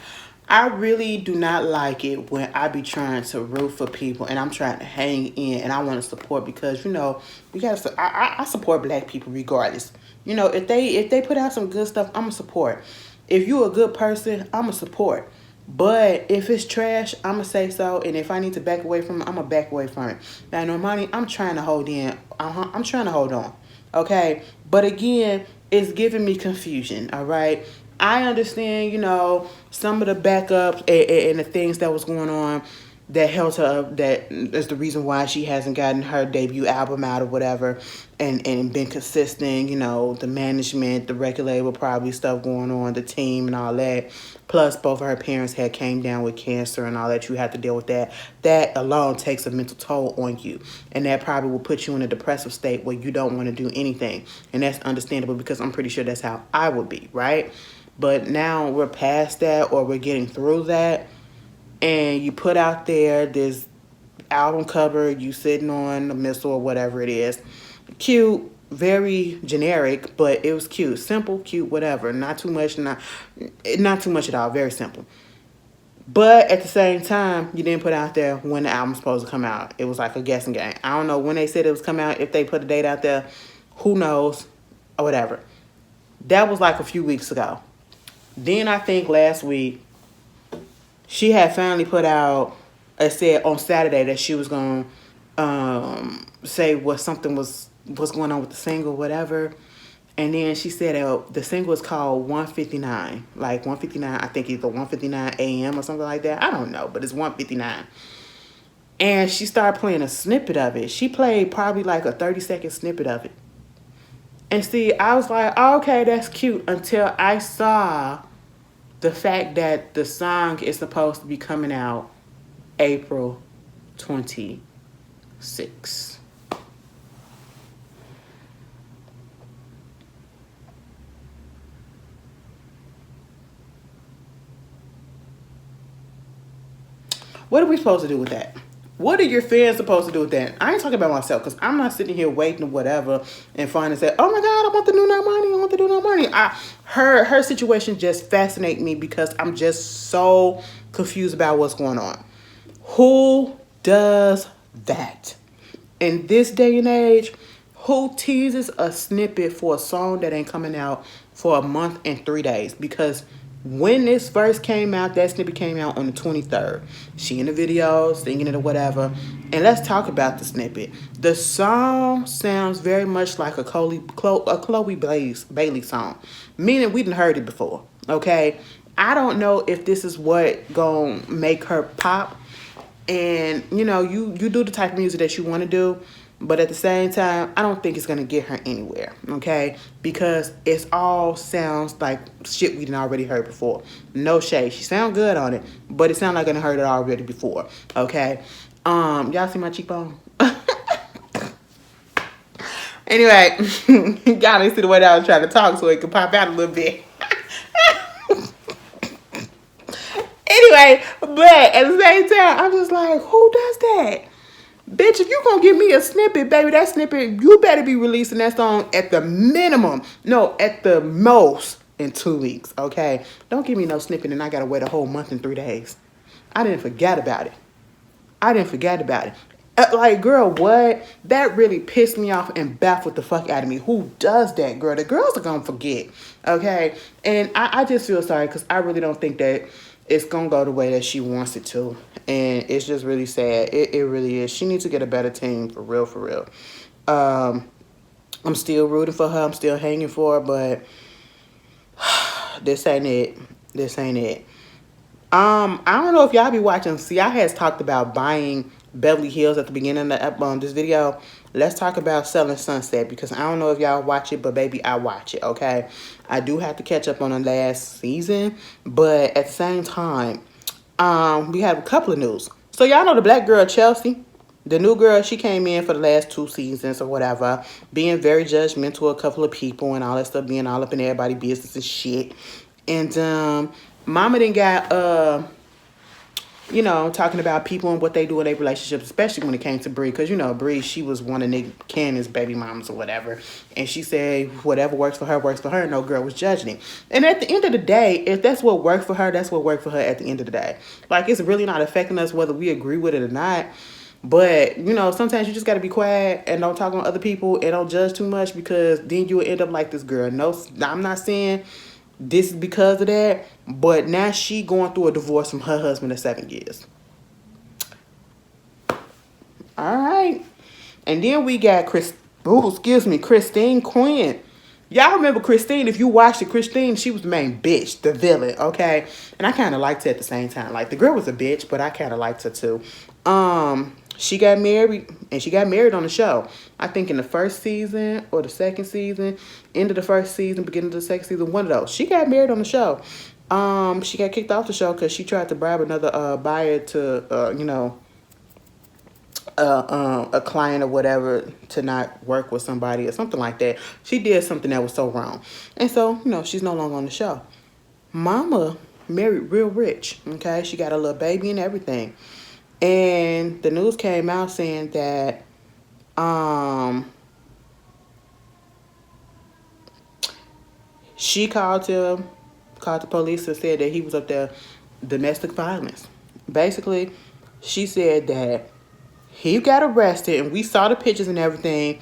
Speaker 1: I really do not like it when I be trying to root for people and I'm trying to hang in and I want to support, because we gotta. I support black people regardless. If they put out some good stuff, I'm gonna support. If you a good person, I'm gonna support. But if it's trash, I'm gonna say so. And if I need to back away from it, I'm gonna back away from it. Now, Normani, I'm trying to hold in. I'm trying to hold on. Okay, but again, it's giving me confusion. All right. I understand, some of the backups and the things that was going on that held her up, that is the reason why she hasn't gotten her debut album out or whatever, and been consistent. You know, the management, the record label, probably stuff going on, the team and all that. Plus, both of her parents had came down with cancer and all that. You have to deal with that. That alone takes a mental toll on you, and that probably will put you in a depressive state where you don't want to do anything. And that's understandable, because I'm pretty sure that's how I would be, right? But now we're past that, or we're getting through that, and you put out there this album cover, you sitting on a missile or whatever it is. Cute, very generic, but it was cute. Simple, cute, whatever. Not too much, not too much at all. Very simple. But at the same time, you didn't put out there when the album's supposed to come out. It was like a guessing game. I don't know when they said it was coming out. If they put a date out there, who knows, or whatever. That was like a few weeks ago. Then I think last week, she had finally put out, said on Saturday that she was going to say what something was going on with the single, whatever. And then she said the single is called 159. Like 159, I think either 159 a.m. or something like that. I don't know, but it's 159. And she started playing a snippet of it. She played probably like a 30-second snippet of it. And see, I was like, oh, okay, that's cute, until I saw the fact that the song is supposed to be coming out April 26th. What are we supposed to do with that? What are your fans supposed to do with that? I ain't talking about myself, because I'm not sitting here waiting or whatever and finding say, oh my God, I want the new Normani. I want the new Normani. Her situation just fascinates me, because I'm just so confused about what's going on. Who does that? In this day and age, who teases a snippet for a song that ain't coming out for a month and 3 days? Because when this first came out, that snippet came out on the 23rd. She in the video, singing it or whatever. And let's talk about the snippet. The song sounds very much like a Chloe Bailey song. Meaning we done heard it before, okay? I don't know if this is what gonna make her pop. And, you know, you do the type of music that you want to do. But at the same time, I don't think it's going to get her anywhere, okay? Because it all sounds like shit we done already heard before. No shade. She sound good on it, but it sound like I done heard it already before, okay? Y'all see my cheekbone? Anyway, y'all didn't see the way that I was trying to talk so it could pop out a little bit. Anyway, but at the same time, I'm just like, who does that? Bitch, if you gonna give me a snippet, baby, that snippet, you better be releasing that song at the minimum. No, at the most in 2 weeks, okay? Don't give me no snippet and I gotta wait a whole month and 3 days. I didn't forget about it. Like, girl, what? That really pissed me off and baffled the fuck out of me. Who does that, girl? The girls are gonna forget, okay? And I just feel sorry, because I really don't think that it's gonna go the way that she wants it to. And it's just really sad. It really is. She needs to get a better team, for real, for real. I'm still rooting for her. I'm still hanging for her, but this ain't it. I don't know if y'all be watching. See, I has talked about buying Beverly Hills at the beginning of this video. Let's talk about Selling Sunset, because I don't know if y'all watch it, but baby, I watch it, okay? I do have to catch up on the last season, but at the same time, we have a couple of news. So y'all know the black girl, Chelsea, the new girl, she came in for the last 2 seasons or whatever, being very judgmental of a couple of people and all that stuff, being all up in everybody's business and shit. And mama done got, you know, talking about people and what they do in their relationships, especially when it came to Bree. Because, you know, Bree, she was one of Nick Cannon's baby moms or whatever. And she said whatever works for her, works for her. No girl was judging it. And at the end of the day, if that's what worked for her, that's what worked for her at the end of the day. Like, it's really not affecting us whether we agree with it or not. But, you know, sometimes you just got to be quiet and don't talk on other people and don't judge too much, because then you'll end up like this girl. No, I'm not saying this is because of that, but now she going through a divorce from her husband of 7 years. All right. And then we got Christine Quinn. Y'all remember Christine? If you watched it, Christine, she was the main bitch, the villain, okay? And I kind of liked her at the same time. Like, the girl was a bitch, but I kind of liked her too. She got married, and she got married on the show. I think in the first season or the second season, end of the first season, beginning of the second season, one of those. She got married on the show. She got kicked off the show because she tried to bribe another buyer to, a client or whatever to not work with somebody or something like that. She did something that was so wrong. And so, she's no longer on the show. Mama married real rich, okay? She got a little baby and everything. And the news came out saying that she called the police and said that he was up there domestic violence. Basically, she said that he got arrested, and we saw the pictures and everything,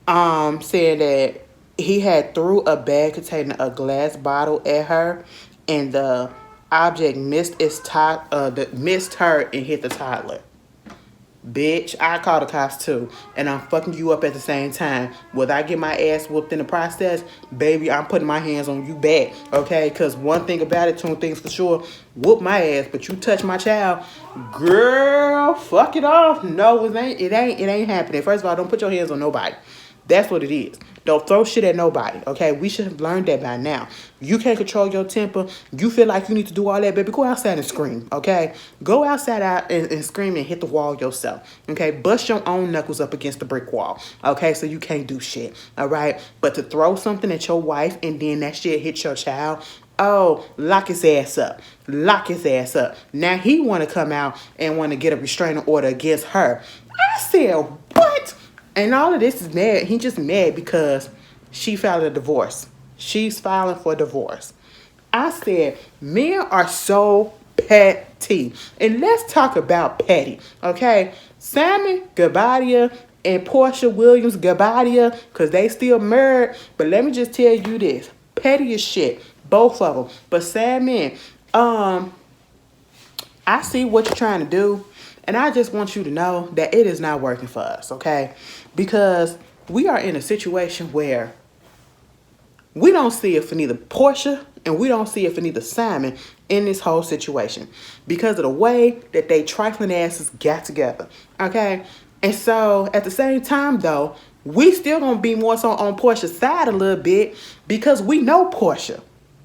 Speaker 1: saying that he had threw a bag containing a glass bottle at her, and the object missed her and hit the toddler. Bitch, I call the cops too, and I'm fucking you up at the same time. Whether I get my ass whooped in the process, baby, I'm putting my hands on you back, okay? Because one thing about it, two things for sure, whoop my ass, but you touch my child, girl, fuck it off. No, it ain't happening. First of all, don't put your hands on nobody. That's what it is. Don't throw shit at nobody, okay? We should have learned that by now. You can't control your temper. You feel like you need to do all that, baby. Go outside and scream, okay? Go outside and scream and hit the wall yourself, okay? Bust your own knuckles up against the brick wall, okay? So you can't do shit, all right? But to throw something at your wife and then that shit hit your child, oh, lock his ass up. Lock his ass up. Now he want to come out and want to get a restraining order against her. I said, what? And all of this is mad. He just mad because she filed a divorce. She's filing for divorce. I said, men are so petty. And let's talk about petty, okay? Sammy Gabadia and Porsha Williams Gabadia, because they still married. But let me just tell you this. Petty as shit. Both of them. But Sammy, I see what you're trying to do. And I just want you to know that it is not working for us, okay? Because we are in a situation where we don't see it for neither Porsha and we don't see it for neither Simon in this whole situation because of the way that they trifling asses got together, okay? And so at the same time, though, we still gonna be more so on Porsha's side a little bit because we know Porsha.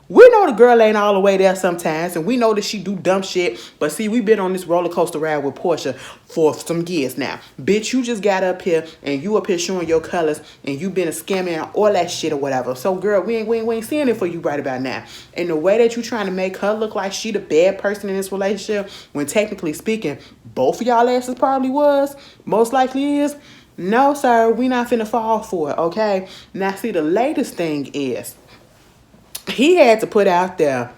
Speaker 1: We know the girl ain't all the way there sometimes, and we know that she do dumb shit. But see, we've been on this roller coaster ride with Porsha for some years now. Bitch, you just got up here, and you up here showing your colors, and you been a scammer and all that shit or whatever. So, girl, we ain't seeing it for you right about now. And the way that you trying to make her look like she the bad person in this relationship, when technically speaking, both of y'all asses probably was, most likely is, no, sir, we not finna fall for it, okay? Now, see, the latest thing is, he had to put out there,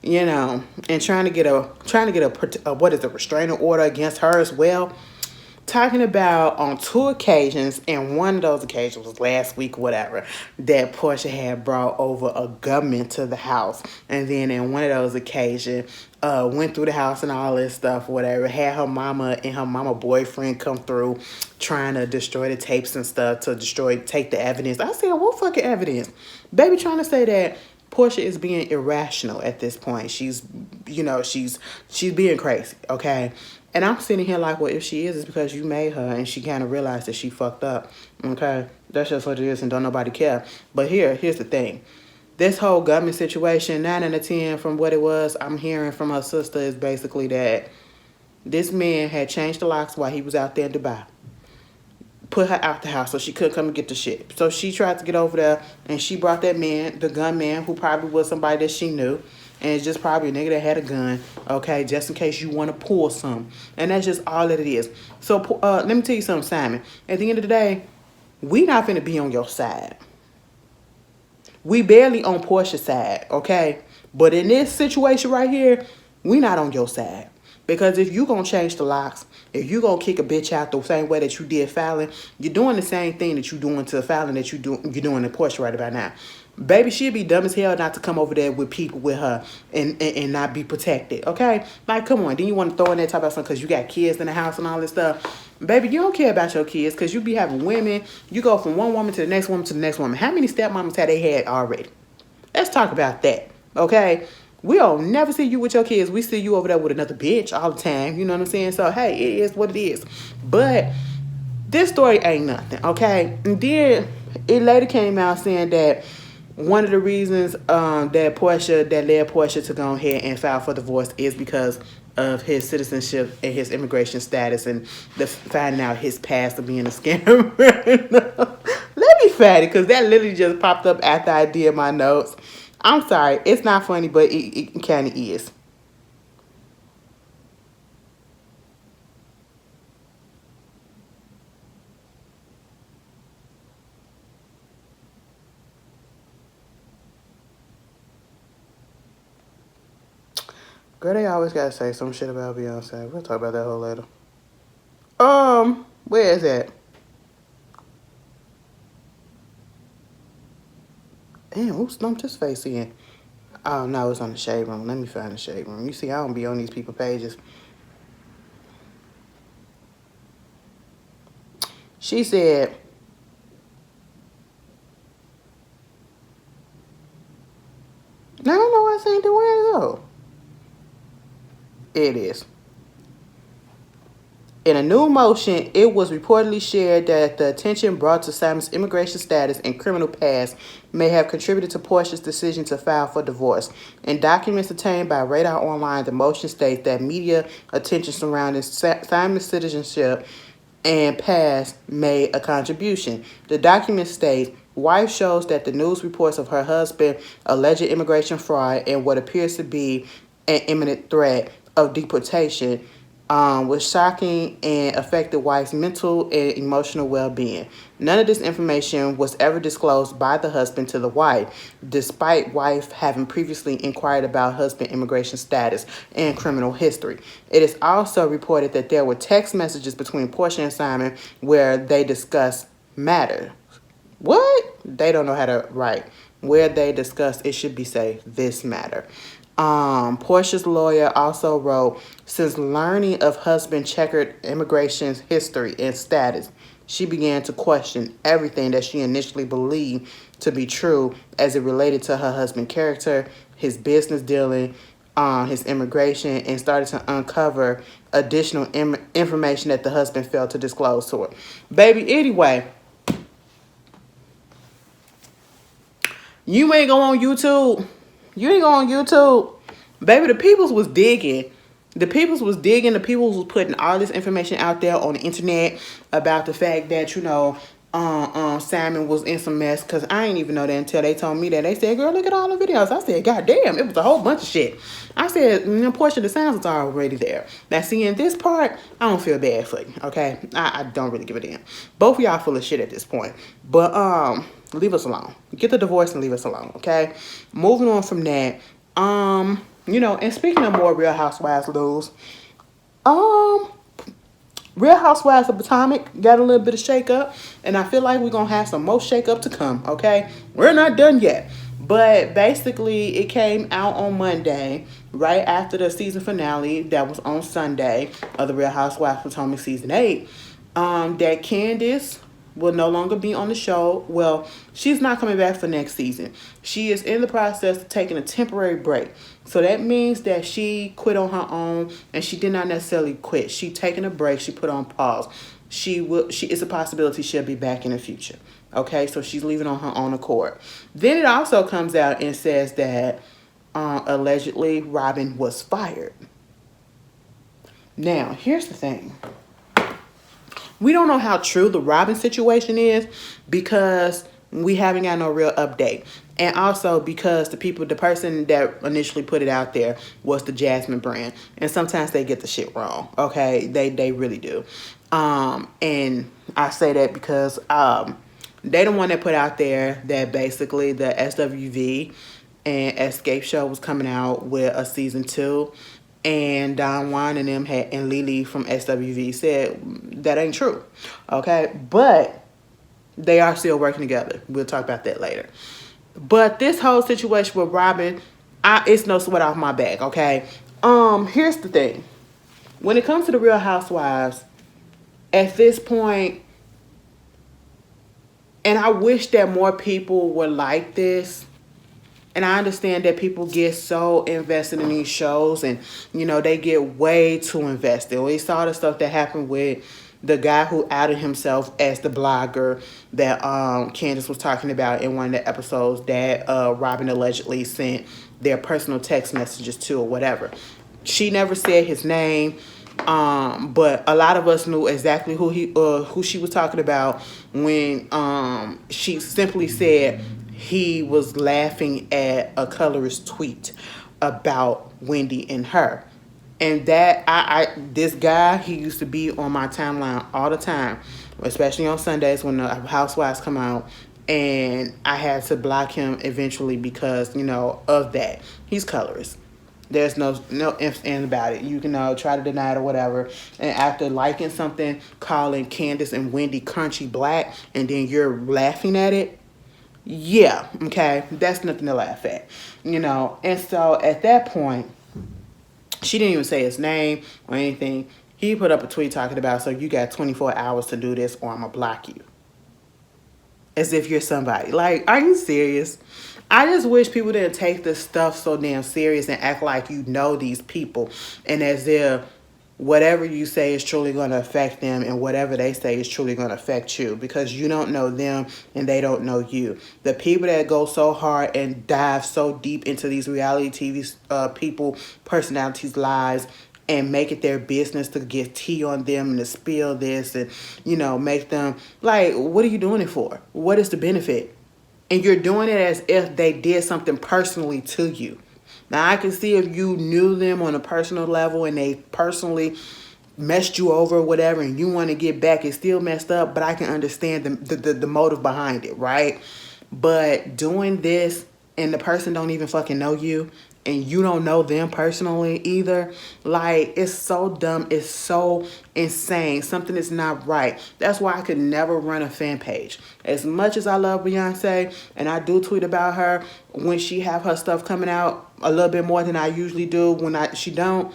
Speaker 1: and trying to get a restraining order against her as well. Talking about on two occasions, and one of those occasions was last week, whatever, that Porsha had brought over a gunman to the house. And then in one of those occasions, went through the house and all this stuff, whatever, had her mama and her mama boyfriend come through trying to destroy the tapes and stuff take the evidence. I said, what fucking evidence? Baby trying to say that Porsha is being irrational at this point. She's being crazy, okay? And I'm sitting here like, well, if she is, it's because you made her and she kind of realized that she fucked up, okay? That's just what it is and don't nobody care. But here's the thing. This whole government situation, 9 out of 10 from what it was, I'm hearing from her sister is basically that this man had changed the locks while he was out there in Dubai. Put her out the house so she couldn't come and get the shit. So she tried to get over there and she brought that man, the gunman, who probably was somebody that she knew. And it's just probably a nigga that had a gun, okay, just in case you want to pull some. And that's just all that it is. So let me tell you something, Simon. At the end of the day, we not finna be on your side. We barely on Porsha's side, okay? But in this situation right here, we not on your side. Because if you gonna change the locks, if you gonna kick a bitch out the same way that you did Fallon, you're doing the same thing that you doing to Fallon that you're doing to Porsha right about now. Baby, she'd be dumb as hell not to come over there with people with her and not be protected, okay? Like, come on. Then you want to throw in that type of stuff because you got kids in the house and all this stuff. Baby, you don't care about your kids because you be having women. You go from one woman to the next woman to the next woman. How many stepmamas have they had already? Let's talk about that, okay? We don't never see you with your kids. We see you over there with another bitch all the time. You know what I'm saying? So, hey, it is what it is. But this story ain't nothing, okay? And then it later came out saying that one of the reasons that led Porsha to go ahead and file for divorce is because of his citizenship and his immigration status and finding out his past of being a scammer. Let me find it because that literally just popped up after I did my notes. I'm sorry, it's not funny, but it kind of is. Girl, they always gotta say some shit about Beyonce. We'll talk about that whole later. Where is that? Damn, who stumped his face in? Oh no, it's on the shade room. Let me find the shade room. You see, I don't be on these people pages. She said, "No, I don't know why I saying to where it go. It is." In a new motion, it was reportedly shared that the attention brought to Simon's immigration status and criminal past may have contributed to Porsha's decision to file for divorce. In documents obtained by Radar Online, the motion states that media attention surrounding Simon's citizenship and past made a contribution. The document states, wife shows that the news reports of her husband, alleged immigration fraud, and what appears to be an imminent threat of deportation was shocking and affected wife's mental and emotional well-being. None of this information was ever disclosed by the husband to the wife, despite wife having previously inquired about husband immigration status and criminal history. It is also reported that there were text messages between Porsha and Simon where they discussed matter. What? They don't know how to write. Where they discussed, it should be say, this matter. Porsha's lawyer also wrote, since learning of husband checkered immigration history and status, she began to question everything that she initially believed to be true as it related to her husband's character, his business dealing, his immigration, and started to uncover additional information that the husband failed to disclose to her. Baby, anyway, you ain't go on YouTube. You ain't go on YouTube. Baby, the peoples was digging. The peoples was digging. The peoples was putting all this information out there on the internet about the fact that, Simon was in some mess. Because I ain't even know that until they told me that. They said, girl, look at all the videos. I said, God damn, it was a whole bunch of shit. I said, Porsha, the sounds was already there. Now, seeing this part, I don't feel bad for you, okay? I don't really give a damn. Both of y'all full of shit at this point. But, leave us alone. Get the divorce and leave us alone, okay? Moving on from that, and speaking of more Real Housewives news, Real Housewives of Potomac got a little bit of shake-up, and I feel like we're going to have some more shake-up to come, okay? We're not done yet. But basically, it came out on Monday, right after the season finale that was on Sunday of the Real Housewives of Potomac Season 8, that Candace will no longer be on the show. Well, she's not coming back for next season. She is in the process of taking a temporary break. So that means that she quit on her own, and she did not necessarily quit. She taking a break. She put on pause. It's a possibility she'll be back in the future. Okay, so she's leaving on her own accord. Then it also comes out and says that allegedly Robin was fired. Now, here's the thing. We don't know how true the Robin situation is because we haven't got no real update. And also because the person that initially put it out there was the Jasmine brand. And sometimes they get the shit wrong. Okay, they really do. And I say that because they the one that put out there that basically the SWV and Escape show was coming out with a season 2. And Don Juan and them and Lily from SWV said that ain't true. Okay, but they are still working together. We'll talk about that later. But this whole situation with Robin, it's no sweat off my back, okay? Here's the thing. When it comes to the Real Housewives, at this point, and I wish that more people were like this. And I understand that people get so invested in these shows and, they get way too invested. We saw the stuff that happened with the guy who outed himself as the blogger that Candace was talking about in one of the episodes that Robin allegedly sent their personal text messages to or whatever. She never said his name. But a lot of us knew exactly who she was talking about when she simply said he was laughing at a colorist tweet about Wendy and her. And that this guy, he used to be on my timeline all the time, especially on Sundays when the Housewives come out. And I had to block him eventually because, of that. He's colorist. There's no ifs and about it. You can try to deny it or whatever. And after liking something, calling Candace and Wendy crunchy black, and then you're laughing at it, yeah, okay, that's nothing to laugh at, And so at that point, she didn't even say his name or anything. He put up a tweet talking about, so you got 24 hours to do this or I'm going to block you. As if you're somebody. Like, are you serious? I just wish people didn't take this stuff so damn serious and act like you know these people. And as if whatever you say is truly going to affect them and whatever they say is truly going to affect you. Because you don't know them and they don't know you. The people that go so hard and dive so deep into these reality TV people, personalities' lives, and make it their business to get tea on them and to spill this and, make them, like, what are you doing it for? What is the benefit? And you're doing it as if they did something personally to you. Now, I can see if you knew them on a personal level and they personally messed you over or whatever and you want to get back, it's still messed up, but I can understand the motive behind it, right? But doing this and the person don't even fucking know you and you don't know them personally either, like, it's so dumb, it's so insane. Something is not right. That's why I could never run a fan page. As much as I love Beyonce, and I do tweet about her when she have her stuff coming out a little bit more than I usually do when she don't,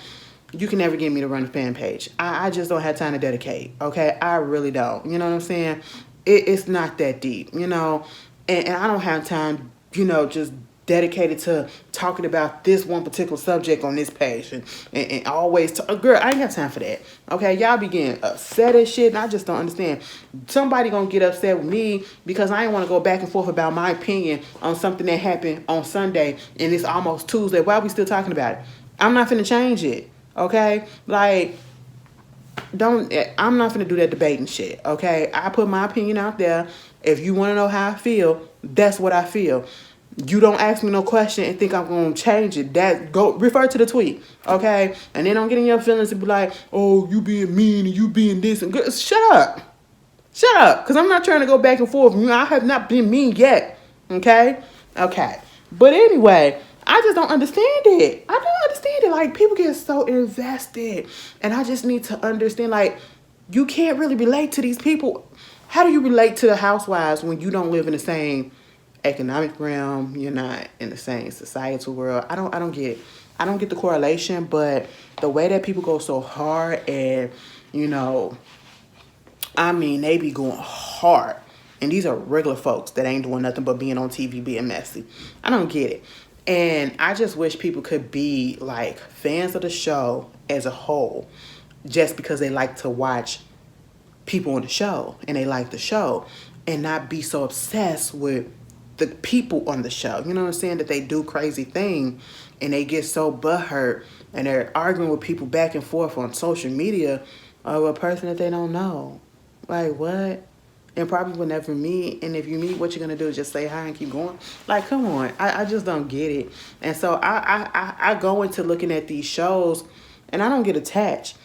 Speaker 1: you can never get me to run a fan page. I just don't have time to dedicate, okay? I really don't. You know what I'm saying? It's not that deep, and I don't have time, just dedicated to talking about this one particular subject on this page and always girl, I ain't got time for that. Okay, y'all be getting upset at shit and I just don't understand. Somebody gonna get upset with me because I ain't want to go back and forth about my opinion on something that happened on Sunday and it's almost Tuesday. Why are we still talking about it? I'm not finna change it. Okay, like, I'm not finna do that debating shit. Okay, I put my opinion out there. If you want to know how I feel, that's what I feel. You don't ask me no question and think I'm going to change it. Go refer to the tweet, okay? And then don't get in your feelings and be like, oh, you being mean and you being this. And shut up. Shut up. Because I'm not trying to go back and forth. I have not been mean yet, okay? Okay. But anyway, I just don't understand it. I don't understand it. Like, people get so invested. And I just need to understand, like, you can't really relate to these people. How do you relate to the Housewives when you don't live in the same economic realm? You're not in the same societal world. I don't get it. I don't get the correlation, but the way that people go so hard and, they be going hard. And these are regular folks that ain't doing nothing but being on TV, being messy. I don't get it. And I just wish people could be like fans of the show as a whole, just because they like to watch people on the show and they like the show and not be so obsessed with the people on the show. You know what I'm saying? That they do crazy things and they get so butthurt and they're arguing with people back and forth on social media of a person that they don't know. Like, what? And probably will never meet. And if you meet, what you're going to do is just say hi and keep going. Like, come on. I just don't get it. And so I go into looking at these shows and I don't get attached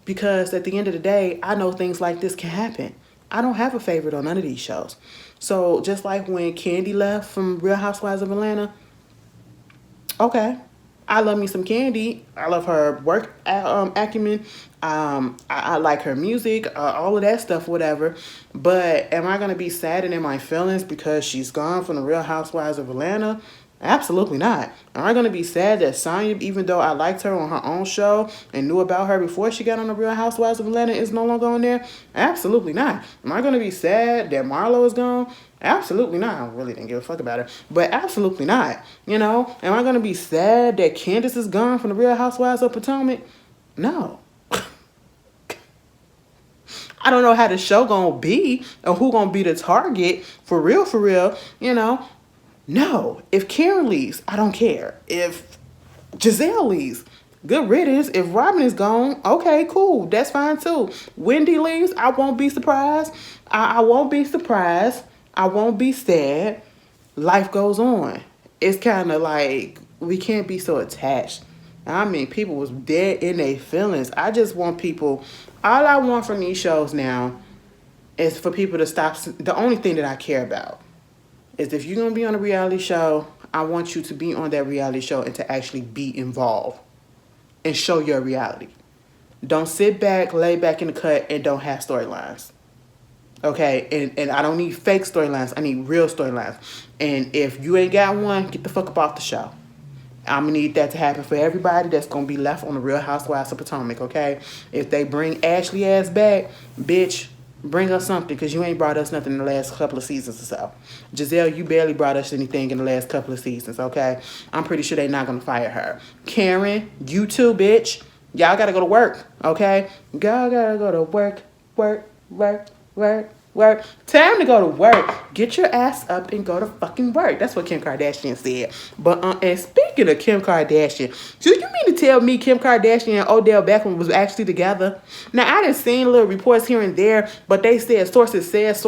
Speaker 1: because at the end of the day, I know things like this can happen. I don't have a favorite on none of these shows. So just like when Candy left from Real Housewives of Atlanta, okay, I love me some Candy. I love her work acumen. I like her music, all of that stuff, whatever. But am I gonna be saddened in my feelings because she's gone from the Real Housewives of Atlanta? Absolutely not. Am I gonna be sad that Sonya, even though I liked her on her own show and knew about her before she got on the Real Housewives of Atlanta, is no longer on there? Absolutely not. Am I gonna be sad that Marlo is gone? Absolutely not. I really didn't give a fuck about her, but absolutely not. You know, am I gonna be sad that Candace is gone from the Real Housewives of Potomac? No. I don't know how the show gonna be or who gonna be the target for real, you know. No. If Karen leaves, I don't care. If Giselle leaves, good riddance. If Robin is gone, okay, cool. That's fine too. Wendy leaves, I won't be surprised. I won't be surprised. I won't be sad. Life goes on. It's kind of like we can't be so attached. I mean, people was dead in their feelings. I just want people, all I want from these shows now is for people to stop. The only thing that I care about is if you're going to be on a reality show, I want you to be on that reality show and to actually be involved and show your reality. Don't sit back, lay back in the cut, and don't have storylines. Okay? And I don't need fake storylines. I need real storylines. And if you ain't got one, get the fuck up off the show. I'm going to need that to happen for everybody that's going to be left on the Real Housewives of Potomac, okay? If they bring Ashley ass back, bitch, bring us something because you ain't brought us nothing in the last couple of seasons or so. Giselle, you barely brought us anything in the last couple of seasons, okay? I'm pretty sure they're not going to fire her. Karen, you too, bitch. Y'all got to go to work, okay? Y'all got to go to work. Time to go to work. Get your ass up and go to fucking work. That's what Kim Kardashian said. But and speaking of Kim Kardashian, do you mean to tell me Kim Kardashian and Odell Beckham was actually together? Now, I done seen little reports here and there, but they said sources says.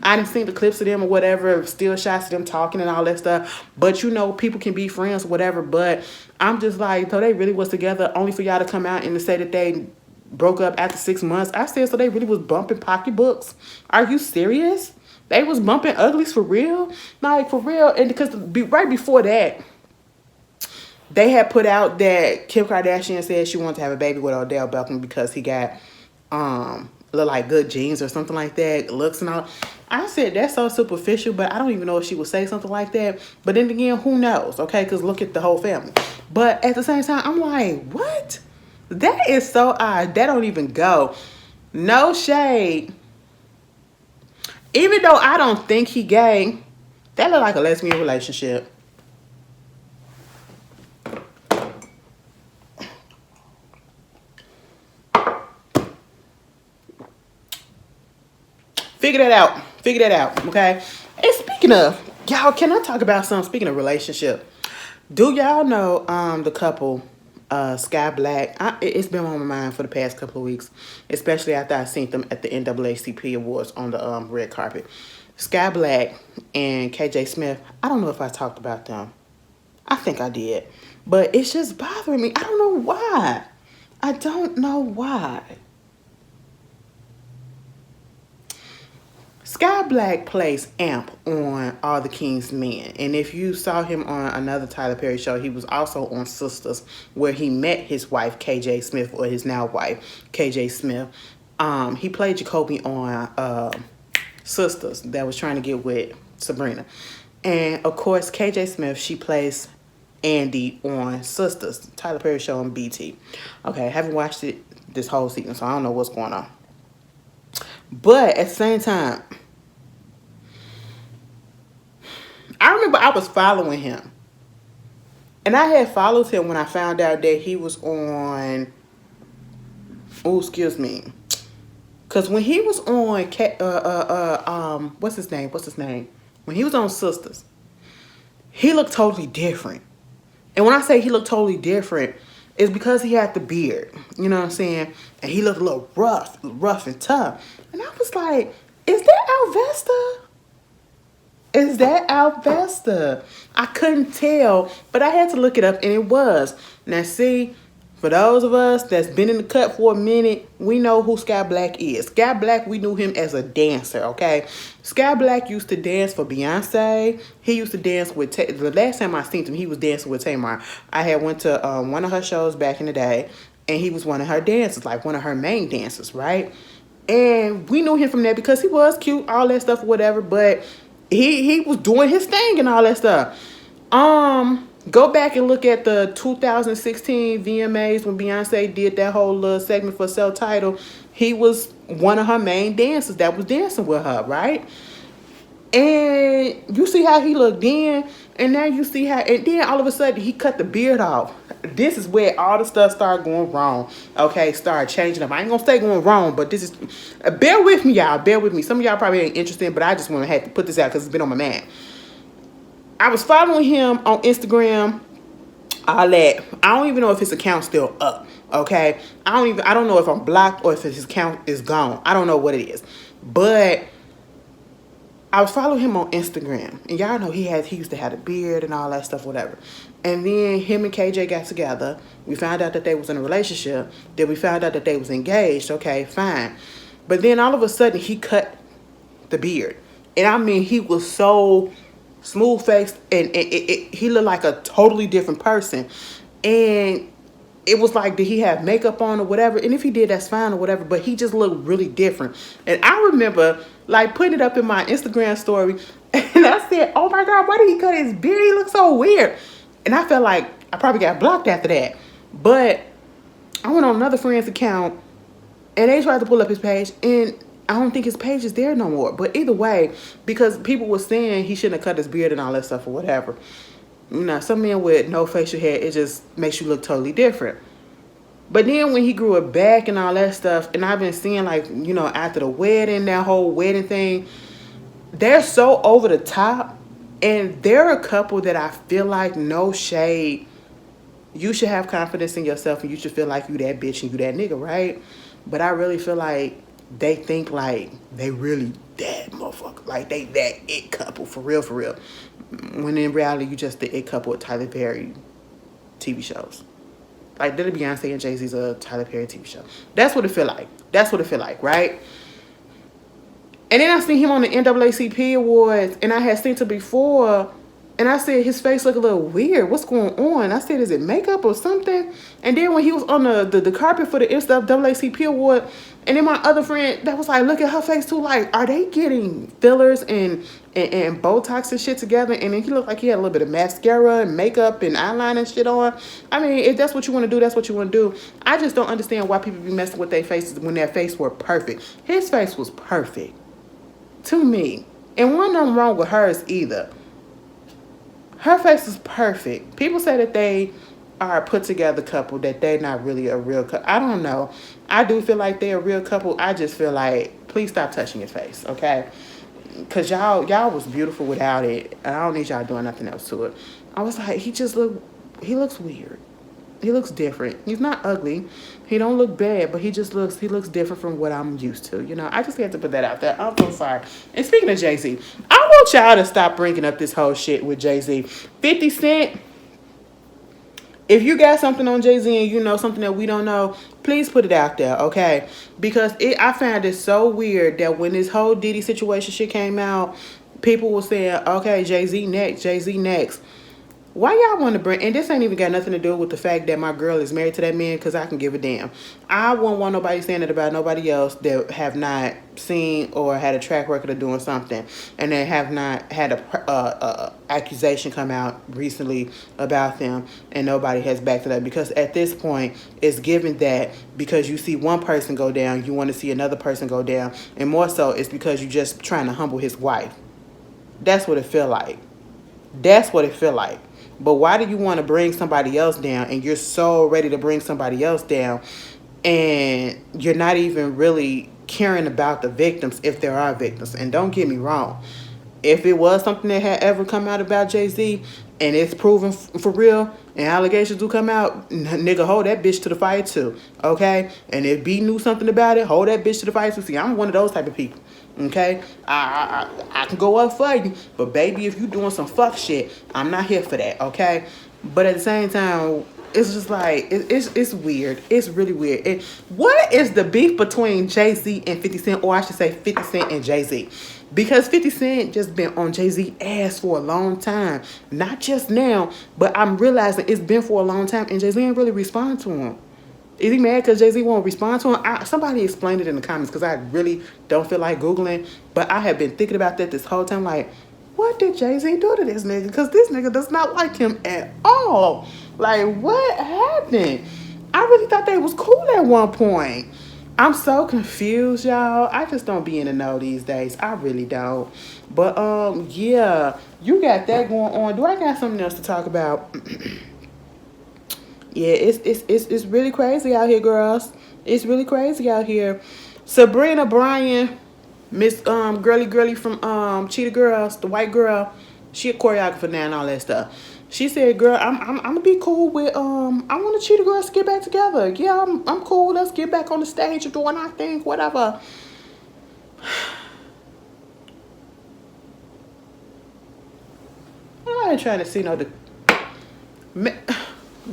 Speaker 1: I done seen the clips of them or whatever, still shots of them talking and all that stuff. But you know, people can be friends or whatever. But I'm just like, so they really was together only for y'all to come out and to say that they broke up after 6 months. I said, so they really was bumping pocketbooks? Are you serious? They was bumping uglies for real? Like, for real? And because right before that, they had put out that Kim Kardashian said she wanted to have a baby with Odell Beckham because he got look like good genes or something like that, looks and all. I said, that's so superficial, but I don't even know if she would say something like that. But then again, who knows, okay? Because look at the whole family. But at the same time, I'm like, what? That is so odd. That don't even go. No shade. Even though I don't think he gay, that look like a lesbian relationship. Figure that out, okay? And speaking of, y'all, can I talk about something? Speaking of relationship, do y'all know the couple Sky Black? It's been on my mind for the past couple of weeks, especially after I seen them at the NAACP Awards on the red carpet. Sky Black and KJ Smith. I don't know if I talked about them. I think I did. But it's just bothering me. I don't know why. I don't know why. Sky Black plays Amp on All the King's Men. And if you saw him on another Tyler Perry show, he was also on Sisters, where he met his wife, KJ Smith, or his now wife, KJ Smith. He played Jacoby on Sisters that was trying to get with Sabrina. And, of course, KJ Smith, she plays Andy on Sisters, Tyler Perry show on BT. Okay, I haven't watched it this whole season, so I don't know what's going on. But at the same time, I remember I was following him. And I had followed him when I found out that he was on... Oh, excuse me. Because when he was on... what's his name? When he was on Sisters, he looked totally different. And when I say he looked totally different, it's because he had the beard. You know what I'm saying? And he looked a little rough and tough. And I was like, is that Alvesta? I couldn't tell, but I had to look it up, and it was. Now, see, For those of us that's been in the cut for a minute, we know who Sky Black is. Sky Black, we knew him as a dancer, okay? Sky Black used to dance for Beyonce. He used to dance with, the last time I seen him, he was dancing with Tamar. I had went to one of her shows back in the day, and he was one of her dancers, like one of her main dancers, right? And we knew him from that because he was cute, all that stuff, whatever, but he was doing his thing and all that stuff. Go back and look at the 2016 VMAs when Beyonce did that whole little segment for Self-Titled. He was one of her main dancers that was dancing with her, right? And you see how he looked then, and now you see how, and then all of a sudden he cut the beard off. This is where all the stuff started going wrong. Okay, started changing up. I ain't gonna say going wrong, but this is, bear with me, y'all. Bear with me. Some of y'all probably ain't interested, but I just want to have to put this out because it's been on my mind. I was following him on Instagram, all that. I don't even know if his account's still up, okay? I don't know if I'm blocked or if his account is gone. I don't know what it is. But I was following him on Instagram. And y'all know he used to have a beard and all that stuff, whatever. And then him and KJ got together. We found out that they was in a relationship. Then we found out that they was engaged. Okay, fine. But then all of a sudden he cut the beard. And I mean, he was so smooth faced, and he looked like a totally different person. And it was like, did he have makeup on or whatever? And if he did, that's fine or whatever, but he just looked really different. And I remember like putting it up in my Instagram story, and I said, oh my God, why did he cut his beard? He looks so weird. And I felt like I probably got blocked after that. But I went on another friend's account, and they tried to pull up his page, and I don't think his page is there no more. But either way, because people were saying he shouldn't have cut his beard and all that stuff or whatever. You know, some men with no facial hair, it just makes you look totally different. But then when he grew it back and all that stuff, and I've been seeing, like, you know, after the wedding, that whole wedding thing, they're so over the top. And they're a couple that I feel like, no shade, you should have confidence in yourself and you should feel like you that bitch and you that nigga, right? But I really feel like they think like they really that motherfucker. Like they that it couple, for real, for real. When in reality, you just the it couple with Tyler Perry TV shows. Like, Diddy, Beyonce, and Jay-Z's a Tyler Perry TV show. That's what it feel like. That's what it feel like, right? And then I seen him on the NAACP Awards, and I had seen him before, and I said, his face look a little weird. What's going on? I said, is it makeup or something? And then when he was on the carpet for the NAACP Award, and then my other friend that was like, look at her face too. Like, are they getting fillers and Botox and shit together? And then he looked like he had a little bit of mascara and makeup and eyeliner and shit on. I mean, if that's what you want to do, that's what you want to do. I just don't understand why people be messing with their faces when their face were perfect. His face was perfect to me. And wasn't nothing wrong with hers either. Her face is perfect. People say that they are a put together couple, that they're not really a real couple. I don't know. I do feel like they're a real couple. I just feel like, please stop touching your face, okay? Because y'all was beautiful without it. I don't need y'all doing nothing else to it. I was like, he looks weird. He looks different. He's not ugly. He don't look bad, but he looks different from what I'm used to. You know, I just had to put that out there. I'm so sorry. And speaking of Jay-Z, I want y'all to stop bringing up this whole shit with Jay-Z. 50 Cent, if you got something on Jay-Z and you know something that we don't know, please put it out there, okay? Because I found it so weird that when this whole Diddy situation shit came out, people were saying, okay, Jay-Z next, Jay-Z next. Why y'all want to bring, and this ain't even got nothing to do with the fact that my girl is married to that man, because I can give a damn. I won't want nobody saying it about nobody else that have not seen or had a track record of doing something, and they have not had a accusation come out recently about them, and nobody has backed it up. Because at this point, it's given that because you see one person go down, you want to see another person go down, and more so, it's because you're just trying to humble his wife. That's what it feel like. That's what it feel like. But why do you want to bring somebody else down, and you're so ready to bring somebody else down, and you're not even really caring about the victims if there are victims? And don't get me wrong. If it was something that had ever come out about Jay-Z and it's proven for real and allegations do come out, nigga, hold that bitch to the fire too, okay? And if B knew something about it, hold that bitch to the fire too. See, I'm one of those type of people. Okay, I can go up for you, but baby, if you doing some fuck shit, I'm not here for that. Okay, but at the same time, It's just like it's weird. It's really weird. And what is the beef between Jay-Z and 50 Cent, or I should say 50 Cent and Jay-Z? Because 50 Cent just been on Jay-Z ass for a long time. Not just now, but I'm realizing it's been for a long time, and Jay-Z ain't really respond to him. Is he mad because Jay-Z won't respond to him? Somebody explain it in the comments, because I really don't feel like Googling. But I have been thinking about that this whole time. Like, what did Jay-Z do to this nigga? Because this nigga does not like him at all. Like, what happened? I really thought they was cool at one point. I'm so confused, y'all. I just don't be in the know these days. I really don't. But yeah, you got that going on. Do I got something else to talk about? Yeah, it's really crazy out here, girls. It's really crazy out here. Sabrina Bryan, Miss Girly from Cheetah Girls, the white girl, she a choreographer now and all that stuff. She said, "Girl, I'm gonna be cool with I want the Cheetah Girls to get back together. Yeah, I'm cool. Let's get back on the stage and doing our thing, whatever." I ain't trying to see no.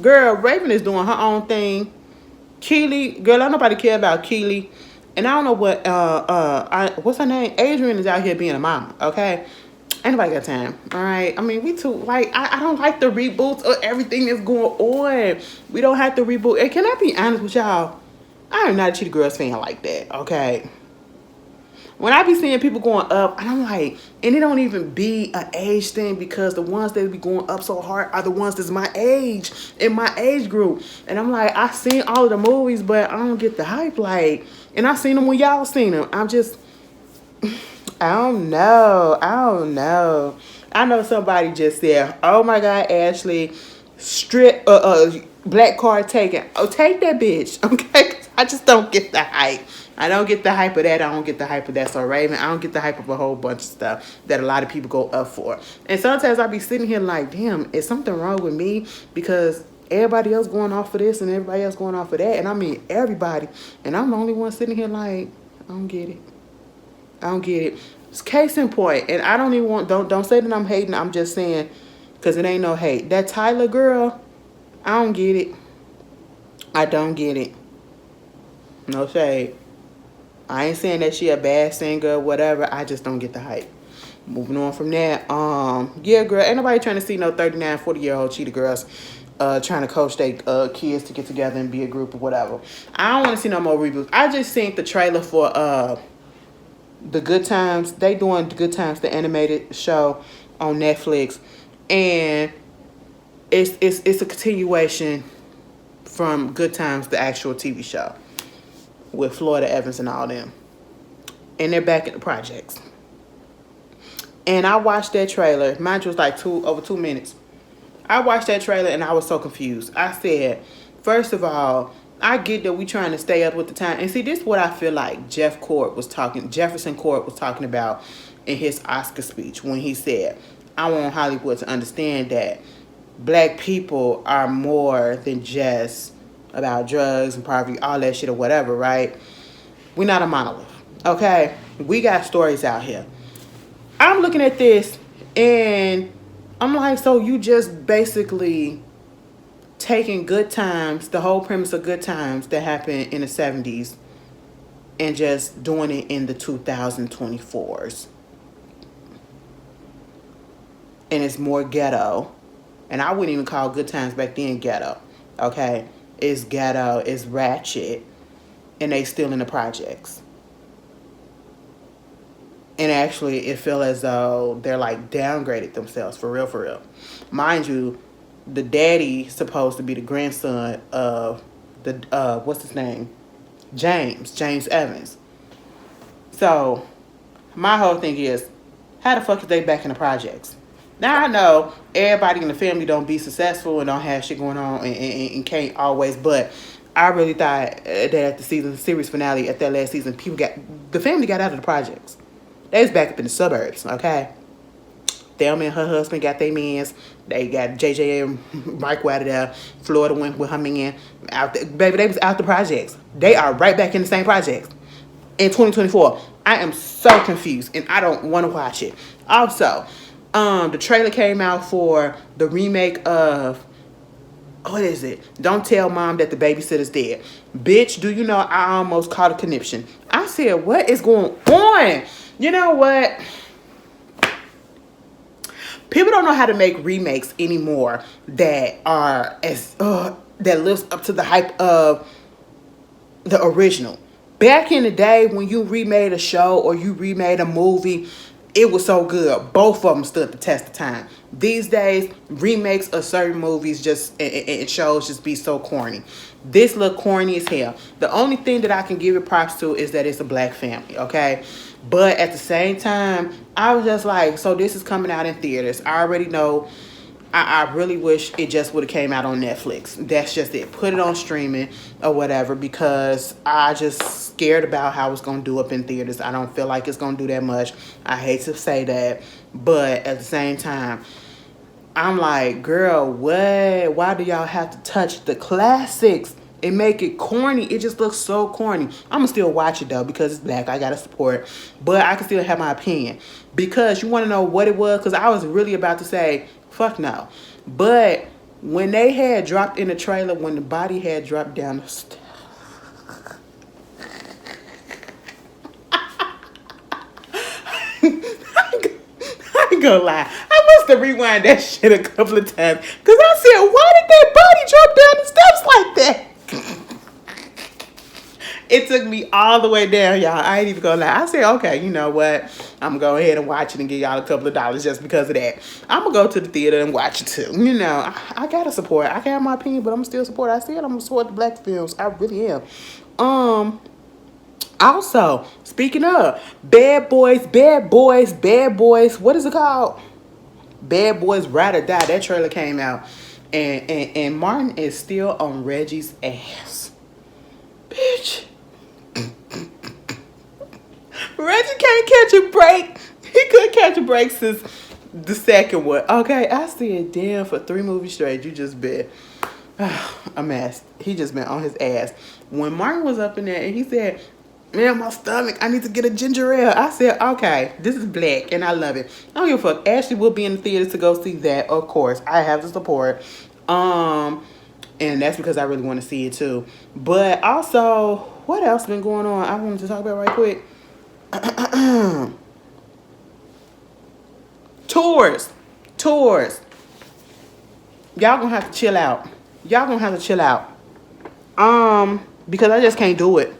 Speaker 1: Girl, Raven is doing her own thing. Keely, girl, I don't nobody care about Keely. And I don't know what what's her name? Adrian is out here being a mama, okay? Ain't nobody got time. Alright. I mean, we too like I don't like the reboots or everything that's going on. We don't have to reboot. And can I be honest with y'all? I am not a Cheetah Girls fan like that, okay? When I be seeing people going up, and I'm like, and it don't even be an age thing, because the ones that be going up so hard are the ones that's my age, in my age group. And I'm like, I seen all of the movies, but I don't get the hype, like, and I seen them when y'all seen them. I'm just, I don't know. I know somebody just said, "Oh my God, Ashley, strip, black card taken." Oh, take that bitch, okay? I just don't get the hype. I don't get the hype of that. I don't get the hype of that. So Raven, I don't get the hype of a whole bunch of stuff that a lot of people go up for. And sometimes I be sitting here like, damn, is something wrong with me? Because everybody else going off for this and everybody else going off for that. And I mean everybody. And I'm the only one sitting here like, I don't get it. I don't get it. It's case in point. And I don't even want, don't say that I'm hating. I'm just saying, because it ain't no hate. That Tyler girl, I don't get it. I don't get it. No shade. I ain't saying that she a bad singer or whatever. I just don't get the hype. Moving on from that. Yeah, girl, ain't nobody trying to see no 39, 40-year-old Cheetah Girls trying to coach their kids to get together and be a group or whatever. I don't want to see no more reboots. I just seen the trailer for The Good Times. They doing The Good Times, the animated show on Netflix. And it's a continuation from Good Times, the actual TV show, with Florida Evans and all them. And they're back in the projects. And I watched that trailer. Mine was like over 2 minutes. I watched that trailer and I was so confused. I said, first of all, I get that we trying to stay up with the time. And see, this is what I feel like Jefferson Court was talking about in his Oscar speech, when he said, I want Hollywood to understand that black people are more than just about drugs and poverty, all that shit or whatever, right? We're not a monolith, okay? We got stories out here. I'm looking at this and I'm like, so you just basically taking Good Times, the whole premise of Good Times that happened in the 70s, and just doing it in the 2024s. And it's more ghetto. And I wouldn't even call Good Times back then ghetto, okay? It's ghetto, it's ratchet, and they still in the projects. And actually, it felt as though they're like downgraded themselves, for real. Mind you, the daddy supposed to be the grandson of the, what's his name? James Evans. So, my whole thing is, how the fuck is they back in the projects? Now, I know everybody in the family don't be successful and don't have shit going on and can't always, but I really thought that at the series finale, at that last season, the family got out of the projects. They was back up in the suburbs, okay? Thelma and her husband got their mans. They got JJ and Michael out of there. Florida went with her man. Baby, they was out the projects. They are right back in the same projects in 2024. I am so confused, and I don't want to watch it. Also, the trailer came out for the remake of what is it? Don't tell mom that the babysitter's dead. Bitch, do you know I almost caught a conniption? I said, what is going on? You know what? People don't know how to make remakes anymore that are as that lives up to the hype of the original. Back in the day when you remade a show or you remade a movie, it was so good. Both of them stood the test of time. These days, remakes of certain movies just and shows just be so corny. This look corny as hell. The only thing that I can give it props to is that it's a black family, okay? But at the same time, I was just like, so this is coming out in theaters. I already know. I really wish it just would have came out on Netflix. That's just it. Put it on streaming or whatever, because I just scared about how it's going to do up in theaters. I don't feel like it's going to do that much. I hate to say that. But at the same time, I'm like, girl, what? Why do y'all have to touch the classics and make it corny? It just looks so corny. I'm going to still watch it, though, because it's black. I got to support. But I can still have my opinion. Because you want to know what it was? Because I was really about to say, fuck no. But when they had dropped in the trailer, when the body had dropped down the stairs, I ain't gonna lie. I must have rewind that shit a couple of times. Because I said, why did that body drop down the steps like that? It took me all the way down, y'all. I ain't even gonna lie. I said, okay, you know what? I'm gonna go ahead and watch it and give y'all a couple of dollars just because of that. I'm gonna go to the theater and watch it too. You know, I gotta support. I can have my opinion, but I'm still support. I said I'm gonna support the black films. I really am. Also, speaking of Bad Boys, what is it called? Bad Boys Ride or Die. That trailer came out, and Martin is still on Reggie's ass, bitch. Reggie can't catch a break. He couldn't catch a break since the second one. Okay, I said, damn, for 3 movies straight, you just been a mess. He just been on his ass. When Martin was up in there and he said, man, my stomach, I need to get a ginger ale. I said, okay, this is black and I love it. I don't give a fuck. Ashley will be in the theater to go see that, of course. I have the support. And that's because I really want to see it too. But also, what else been going on? I wanted to talk about right quick. Tours. Y'all gonna have to chill out. Because I just can't do it.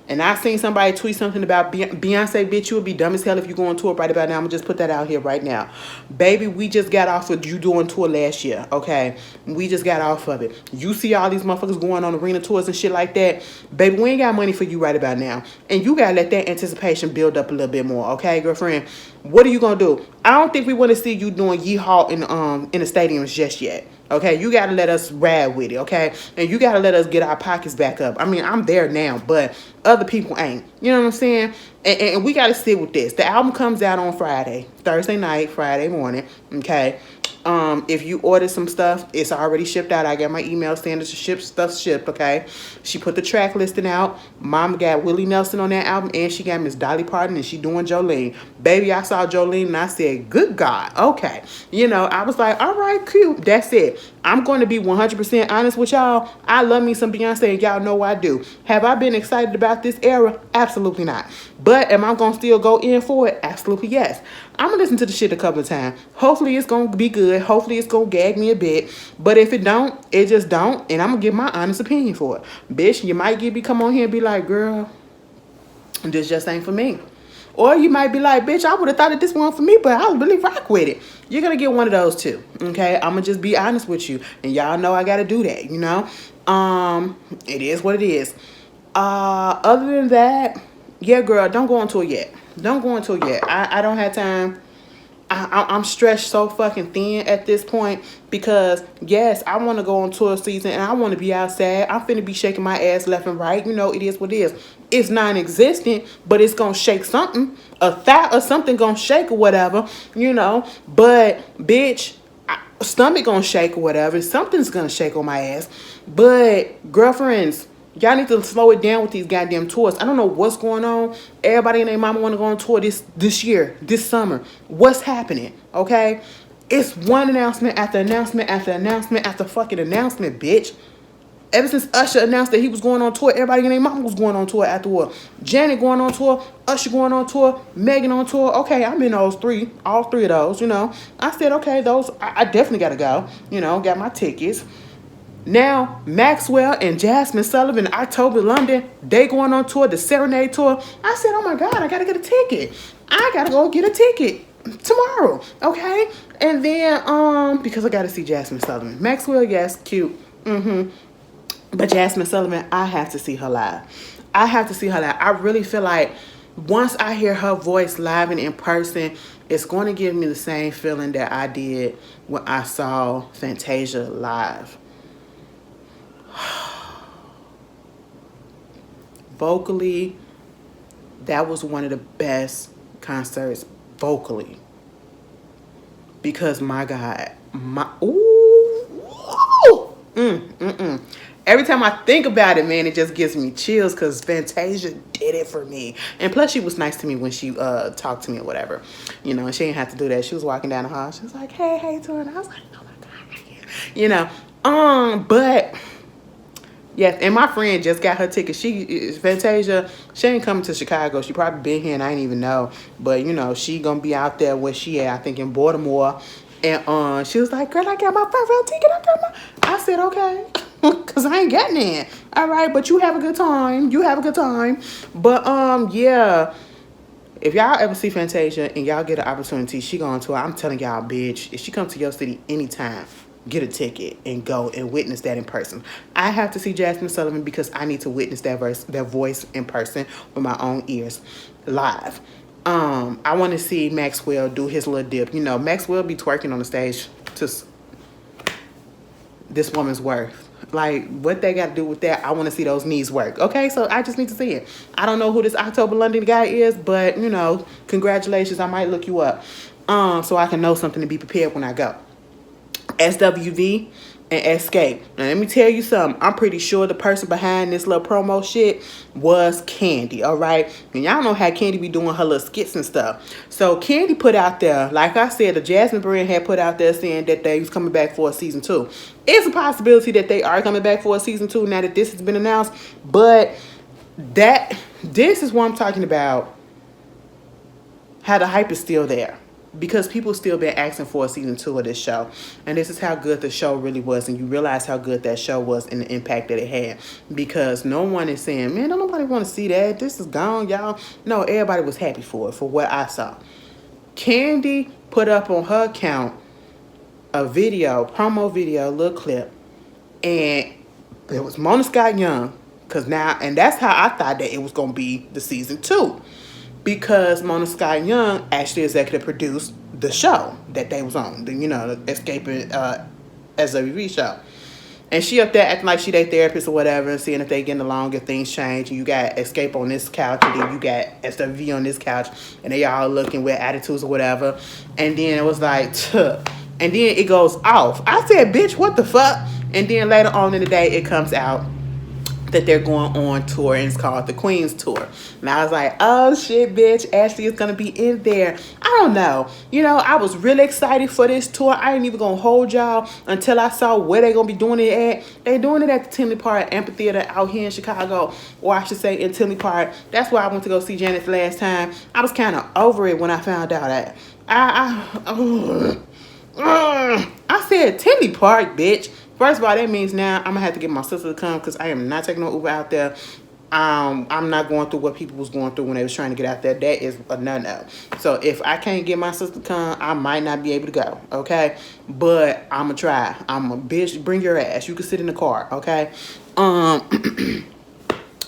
Speaker 1: And I seen somebody tweet something about Beyonce, bitch, you would be dumb as hell if you go on tour right about now. I'm going to just put that out here right now. Baby, we just got off of you doing tour last year, okay? We just got off of it. You see all these motherfuckers going on arena tours and shit like that. Baby, we ain't got money for you right about now. And you got to let that anticipation build up a little bit more, okay, girlfriend? What are you going to do? I don't think we want to see you doing yeehaw in the stadiums just yet. Okay, you got to let us ride with it, okay? And you got to let us get our pockets back up. I mean, I'm there now, but other people ain't. You know what I'm saying? And we got to sit with this. The album comes out on Thursday night, Friday morning, okay? If you order some stuff, it's already shipped out. I got my email saying that stuff shipped, okay? She put the track listing out. Mom got Willie Nelson on that album, and she got Miss Dolly Parton, and she doing Jolene. Baby, I saw Jolene, and I said, good God, okay. You know, I was like, all right, cute. That's it. I'm going to be 100% honest with y'all. I love me some Beyonce, and y'all know I do. Have I been excited about this era? Absolutely not. But am I going to still go in for it? Absolutely yes. I'm going to listen to the shit a couple of times. Hopefully it's going to be good. Hopefully it's going to gag me a bit. But if it don't, it just don't. And I'm going to give my honest opinion for it. Bitch, you might get me come on here and be like, girl, this just ain't for me. Or you might be like, bitch, I would have thought that this one for me, but I really rock with it. You're going to get one of those too. Okay? I'm going to just be honest with you. And y'all know I got to do that, you know? It is what it is. Other than that, yeah, girl, don't go on tour yet. I don't have time. I'm stretched so fucking thin at this point because, yes, I want to go on tour season and I want to be outside. I'm finna be shaking my ass left and right. You know, it is what it is. It's non-existent, but it's going to shake something. A thigh or something going to shake or whatever, you know. But, bitch, stomach going to shake or whatever. Something's going to shake on my ass. But, girlfriends, y'all need to slow it down with these goddamn tours. I don't know what's going on. Everybody and their mama want to go on tour this year, this summer. What's happening? Okay? It's one announcement after announcement after announcement after fucking announcement, bitch. Ever since Usher announced that he was going on tour, everybody and their mama was going on tour afterward. Janet going on tour, Usher going on tour, Megan on tour. Okay, I'm in those three, all three of those, you know. I said, okay, those, I definitely got to go. You know, got my tickets. Now, Maxwell and Jasmine Sullivan, October London, they going on tour, the Serenade tour. I said, oh my God, I got to get a ticket. I got to go get a ticket tomorrow, okay? And then, because I got to see Jasmine Sullivan. Maxwell, yes, cute. But Jasmine Sullivan, I have to see her live. I have to see her live. I really feel like once I hear her voice live and in person, it's going to give me the same feeling that I did when I saw Fantasia live. Vocally, that was one of the best concerts vocally. Because my God, every time I think about it, man, it just gives me chills because Fantasia did it for me. And plus, she was nice to me when she talked to me or whatever. You know, and she didn't have to do that. She was walking down the hall. She was like, hey, how you doing? I was like, oh my God. You know, but yes, and my friend just got her ticket. Fantasia, she ain't coming to Chicago. She probably been here and I didn't even know. But, you know, she gonna be out there where she at, I think in Baltimore. And she was like, girl, I got my front row ticket. I said, okay. Because I ain't getting in. All right, but you have a good time. You have a good time. But, yeah. If y'all ever see Fantasia and y'all get an opportunity, she going to her. I'm telling y'all, bitch, if she comes to your city anytime, get a ticket and go and witness that in person. I have to see Jasmine Sullivan because I need to witness that voice in person with my own ears live. I want to see Maxwell do his little dip. You know, Maxwell be twerking on the stage to this woman's worth. Like, what they got to do with that, I want to see those knees work. Okay, so I just need to see it. I don't know who this October London guy is, but, you know, congratulations. I might look you up so I can know something to be prepared when I go. SWV and Escape. Now, let me tell you something. I'm pretty sure the person behind this little promo shit was Candy, all right? And y'all know how Candy be doing her little skits and stuff. So, Candy put out there, like I said, the Jasmine brand had put out there saying that they was coming back for a season 2. It's a possibility that they are coming back for a season 2 now that this has been announced. But this is what I'm talking about. How the hype is still there. Because people still been asking for a season 2 of this show. And this is how good the show really was. And you realize how good that show was and the impact that it had. Because no one is saying, man, don't nobody want to see that. This is gone, y'all. No, everybody was happy for it, for what I saw. Candy put up on her account a video, promo video, little clip. And it was Mona Scott Young. And that's how I thought that it was going to be the season 2. Because Mona Scott Young actually executive produced the show that they was on, the Escaping SWV show. And she up there acting like she their therapist or whatever, seeing if they getting along, if things change. And you got Escape on this couch, and then you got SWV on this couch, and they all looking with attitudes or whatever. And then it was like, tuh. And then it goes off. I said, bitch, what the fuck? And then later on in the day, it comes out that they're going on tour, and it's called the Queen's Tour. And I was like, oh shit, bitch, Ashley is gonna be in there. I don't know. I was really excited for this tour. I ain't even gonna hold y'all until I saw where they gonna be doing it at. They doing it at the Tinley Park Amphitheater out here in Chicago, or I should say in Tinley Park. That's where I went to go see Janet last time. I was kind of over it when I found out that. I said Tinley Park, bitch. First of all, that means now I'm going to have to get my sister to come because I am not taking no Uber out there. I'm not going through what people was going through when they was trying to get out there. That is a no-no. So if I can't get my sister to come, I might not be able to go, okay? But I'm going to try. I'm a bitch. Bring your ass. You can sit in the car, okay?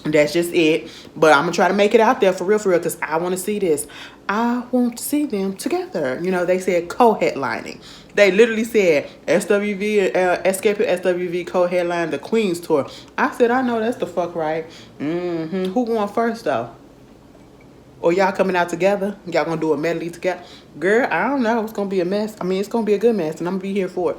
Speaker 1: That's just it. But I'm going to try to make it out there for real, because I want to see this. I want to see them together. They said co-headlining. They literally said SWV, Escaping SWV co-headline the Queen's Tour. I said, I know that's the fuck right. Who going first, though? Or y'all coming out together? Y'all going to do a medley together? Girl, I don't know. It's going to be a mess. I mean, it's going to be a good mess, and I'm going to be here for it.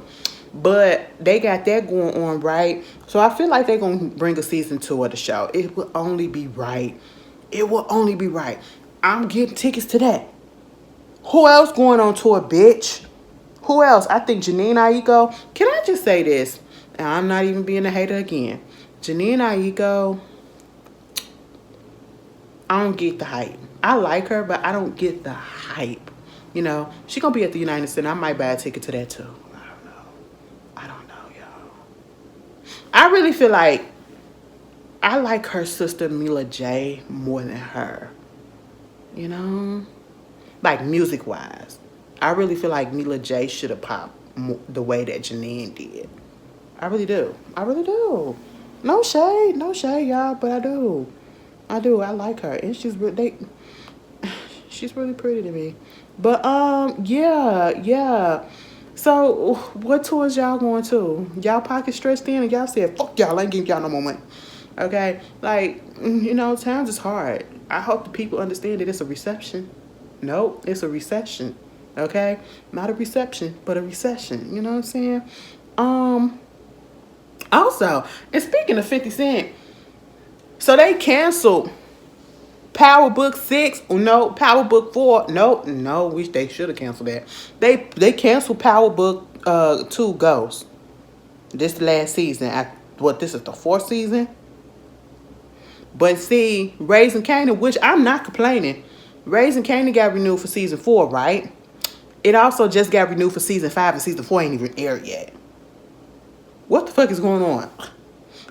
Speaker 1: But they got that going on, right? So I feel like they're going to bring a season 2 of the show. It will only be right. It will only be right. I'm getting tickets to that. Who else going on tour, bitch? Who else? I think Janine Aiko. Can I just say this? And I'm not even being a hater again. Janine Aiko, I don't get the hype. I like her, but I don't get the hype. You know, she gonna be at the United Center. I might buy a ticket to that too. I don't know, y'all. I really feel like I like her sister Mila J more than her. You know? Like music wise. I really feel like Mila J should have popped the way that Janine did. I really do. I really do. No shade, y'all, but I do. I do. I like her, and she's really pretty to me. But yeah. So what tours y'all going to? Y'all pocket stretched in, and y'all said, "Fuck y'all, I ain't giving y'all no more money." Okay, like times is hard. I hope the people understand that it's a recession. Nope, it's a recession. Okay, not a reception, but a recession. You know what I'm saying? Also, and speaking of 50 Cent, so they canceled Power Book 6, no, Power Book 4, no, wish they should have canceled that. They canceled Power Book 2 Ghost. This last season. This is the 4th season? But see, Raising Kanan, which I'm not complaining, Raising Kanan got renewed for season 4, right? It also just got renewed for season 5, and season 4 ain't even aired yet. What the fuck is going on?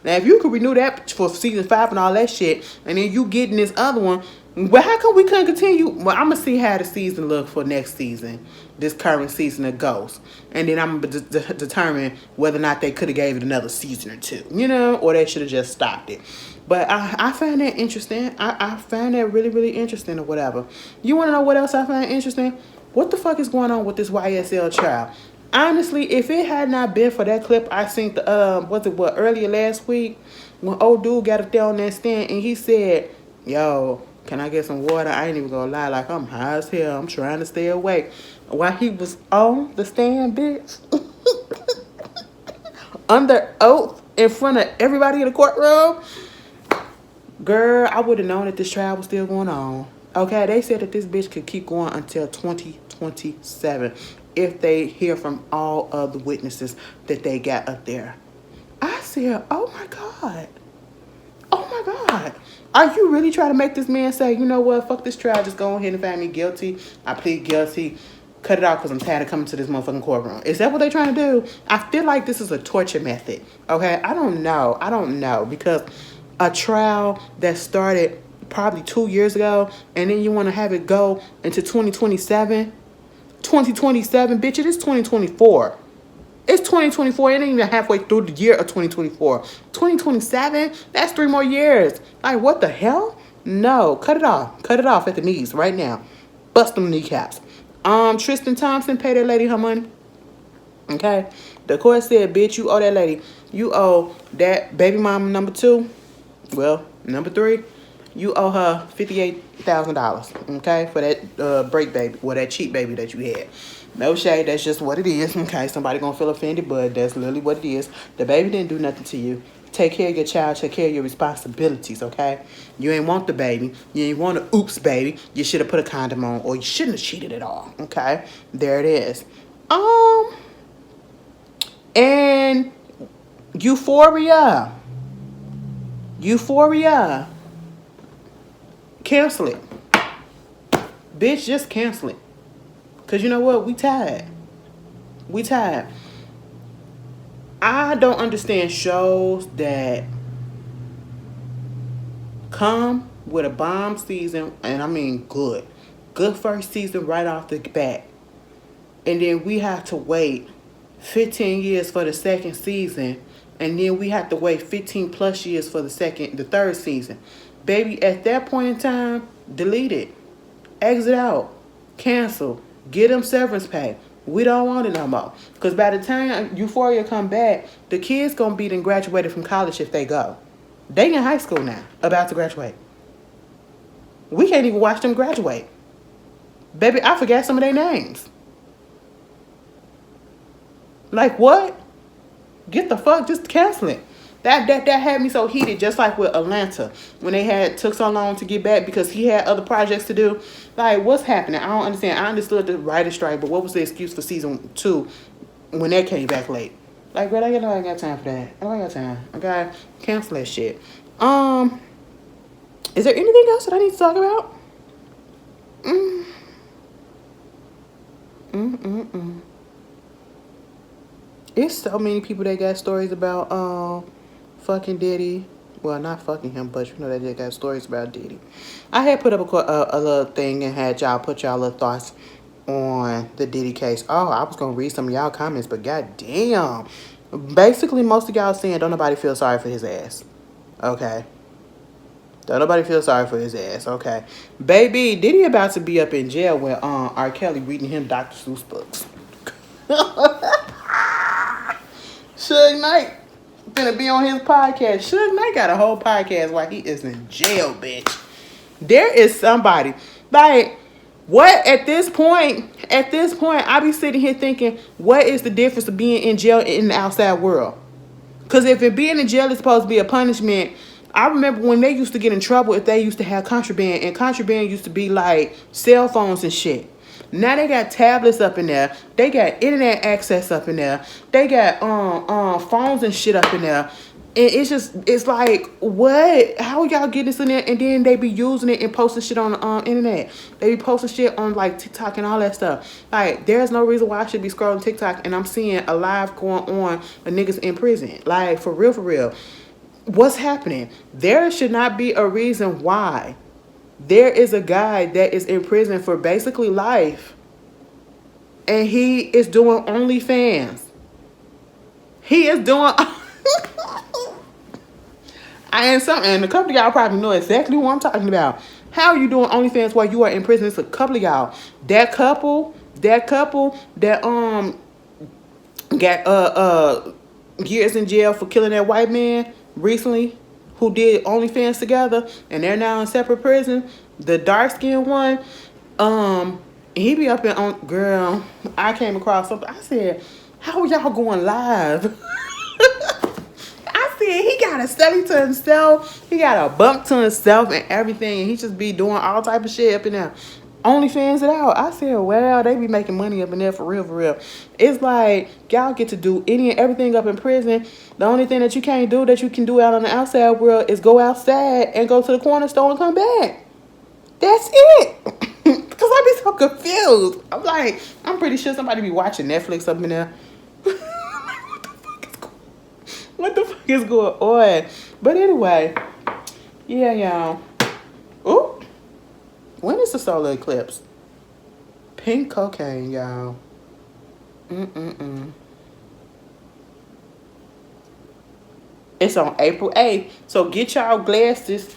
Speaker 1: Now, if you could renew that for season 5 and all that shit, and then you getting this other one, well, how come we couldn't continue? Well, I'm going to see how the season look for next season, this current season of Ghost. And then I'm going to determine whether or not they could have gave it another season or 2, or they should have just stopped it. But I find that interesting. I find that really, really interesting or whatever. You want to know what else I find interesting? What the fuck is going on with this YSL child? Honestly, if it had not been for that clip I seen earlier last week when old dude got up there on that stand and he said, "Yo, can I get some water?" I ain't even gonna lie, like I'm high as hell. I'm trying to stay awake. While he was on the stand, bitch, under oath in front of everybody in the courtroom, girl, I would have known that this trial was still going on. Okay, they said that this bitch could keep going until 2027 if they hear from all of the witnesses that they got up there. I said, oh my God. Are you really trying to make this man say, you know what, fuck this trial, just go ahead and find me guilty. I plead guilty. Cut it off because I'm tired of coming to this motherfucking courtroom. Is that what they're trying to do? I feel like this is a torture method. Okay, I don't know because a trial that started probably 2 years ago, and then you want to have it go into 2027? 2027, bitch, it is 2024. It's 2024. It ain't even halfway through the year of 2024. 2027? That's 3 more years. Like, what the hell? No, cut it off. Cut it off at the knees right now. Bust them kneecaps. Tristan Thompson, pay that lady her money. Okay? The court said, bitch, you owe that lady. You owe that baby mama number 2. Well, number 3. You owe her $58,000, okay, for that break baby, or that cheap baby that you had. No shade, that's just what it is, okay? Somebody gonna feel offended, but that's literally what it is. The baby didn't do nothing to you. Take care of your child, take care of your responsibilities, okay? You ain't want the baby. You ain't want a oops baby. You should have put a condom on, or you shouldn't have cheated at all, okay? There it is. And Euphoria. Cancel it. Bitch, just cancel it. Because you know what? We tired. I don't understand shows that come with a bomb season, and I mean good first season right off the bat. And then we have to wait 15 years for the second season. And then we have to wait 15 plus years for the third season. Baby, at that point in time, delete it. Exit out. Cancel. Get them severance pay. We don't want it no more. Because by the time Euphoria come back, the kids going to be then graduated from college if they go. They in high school now, about to graduate. We can't even watch them graduate. Baby, I forgot some of their names. Like what? Get the fuck, just cancel it. That had me so heated, just like with Atlanta when they took so long to get back because he had other projects to do. Like, what's happening? I don't understand. I understood the writer's strike, but what was the excuse for season 2 when that came back late? Like, girl, I ain't got time for that. I don't got time. Okay, cancel that shit. Is there anything else that I need to talk about? It's so many people that got stories about fucking Diddy. Well, not fucking him, but you know that they got stories about Diddy. I had put up a little thing and had y'all put y'all little thoughts on the Diddy case. Oh, I was gonna read some of y'all comments, but goddamn. Basically, most of y'all saying don't nobody feel sorry for his ass. Okay. Don't nobody feel sorry for his ass. Okay. Baby, Diddy about to be up in jail with R. Kelly reading him Dr. Seuss books. Suge Knight gonna be on his podcast. Suge Knight got a whole podcast while he is in jail, bitch. There is somebody. Like, what at this point, I be sitting here thinking, what is the difference of being in jail in the outside world? Because if it being in jail is supposed to be a punishment, I remember when they used to get in trouble if they used to have contraband, and contraband used to be like cell phones and shit. Now they got tablets up in there. They got internet access up in there. They got phones and shit up in there. And it's like, what? How y'all getting this in there? And then they be using it and posting shit on the internet. They be posting shit on like TikTok and all that stuff. Like, there's no reason why I should be scrolling TikTok and I'm seeing a live going on of niggas in prison. Like, for real, for real. What's happening? There should not be a reason why. There is a guy that is in prison for basically life. And he is doing OnlyFans. He is doing... and a couple of y'all probably know exactly what I'm talking about. How are you doing OnlyFans while you are in prison? It's a couple of y'all. That couple that got years in jail for killing that white man recently, who did OnlyFans together, and they're now in separate prison. The dark skinned one, he be up in girl. I came across something. I said, how are y'all going live? I said, he got a study to himself. He got a bump to himself and everything. And he just be doing all type of shit up in there. OnlyFans it out. I said, well, they be making money up in there for real, for real. It's like, y'all get to do any and everything up in prison. The only thing that you can't do that you can do out on the outside world is go outside and go to the corner store and come back. That's it. Because I be so confused. I'm like, I'm pretty sure somebody be watching Netflix up in there. What the fuck is going on? But anyway, yeah, y'all. Ooh. When is the solar eclipse? Pink cocaine, y'all. It's on April 8th. So get y'all glasses.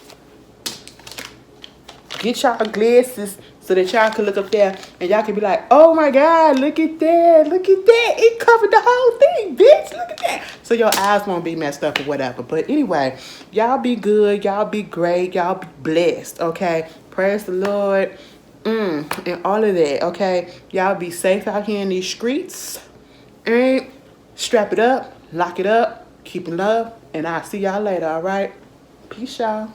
Speaker 1: Get y'all glasses so that y'all can look up there and y'all can be like, oh my God, look at that. Look at that. It covered the whole thing, bitch. Look at that. So your eyes won't be messed up or whatever. But anyway, y'all be good. Y'all be great. Y'all be blessed, okay? Praise the Lord. And all of that, okay? Y'all be safe out here in these streets. And strap it up. Lock it up. Keep in love. And I'll see y'all later, all right? Peace, y'all.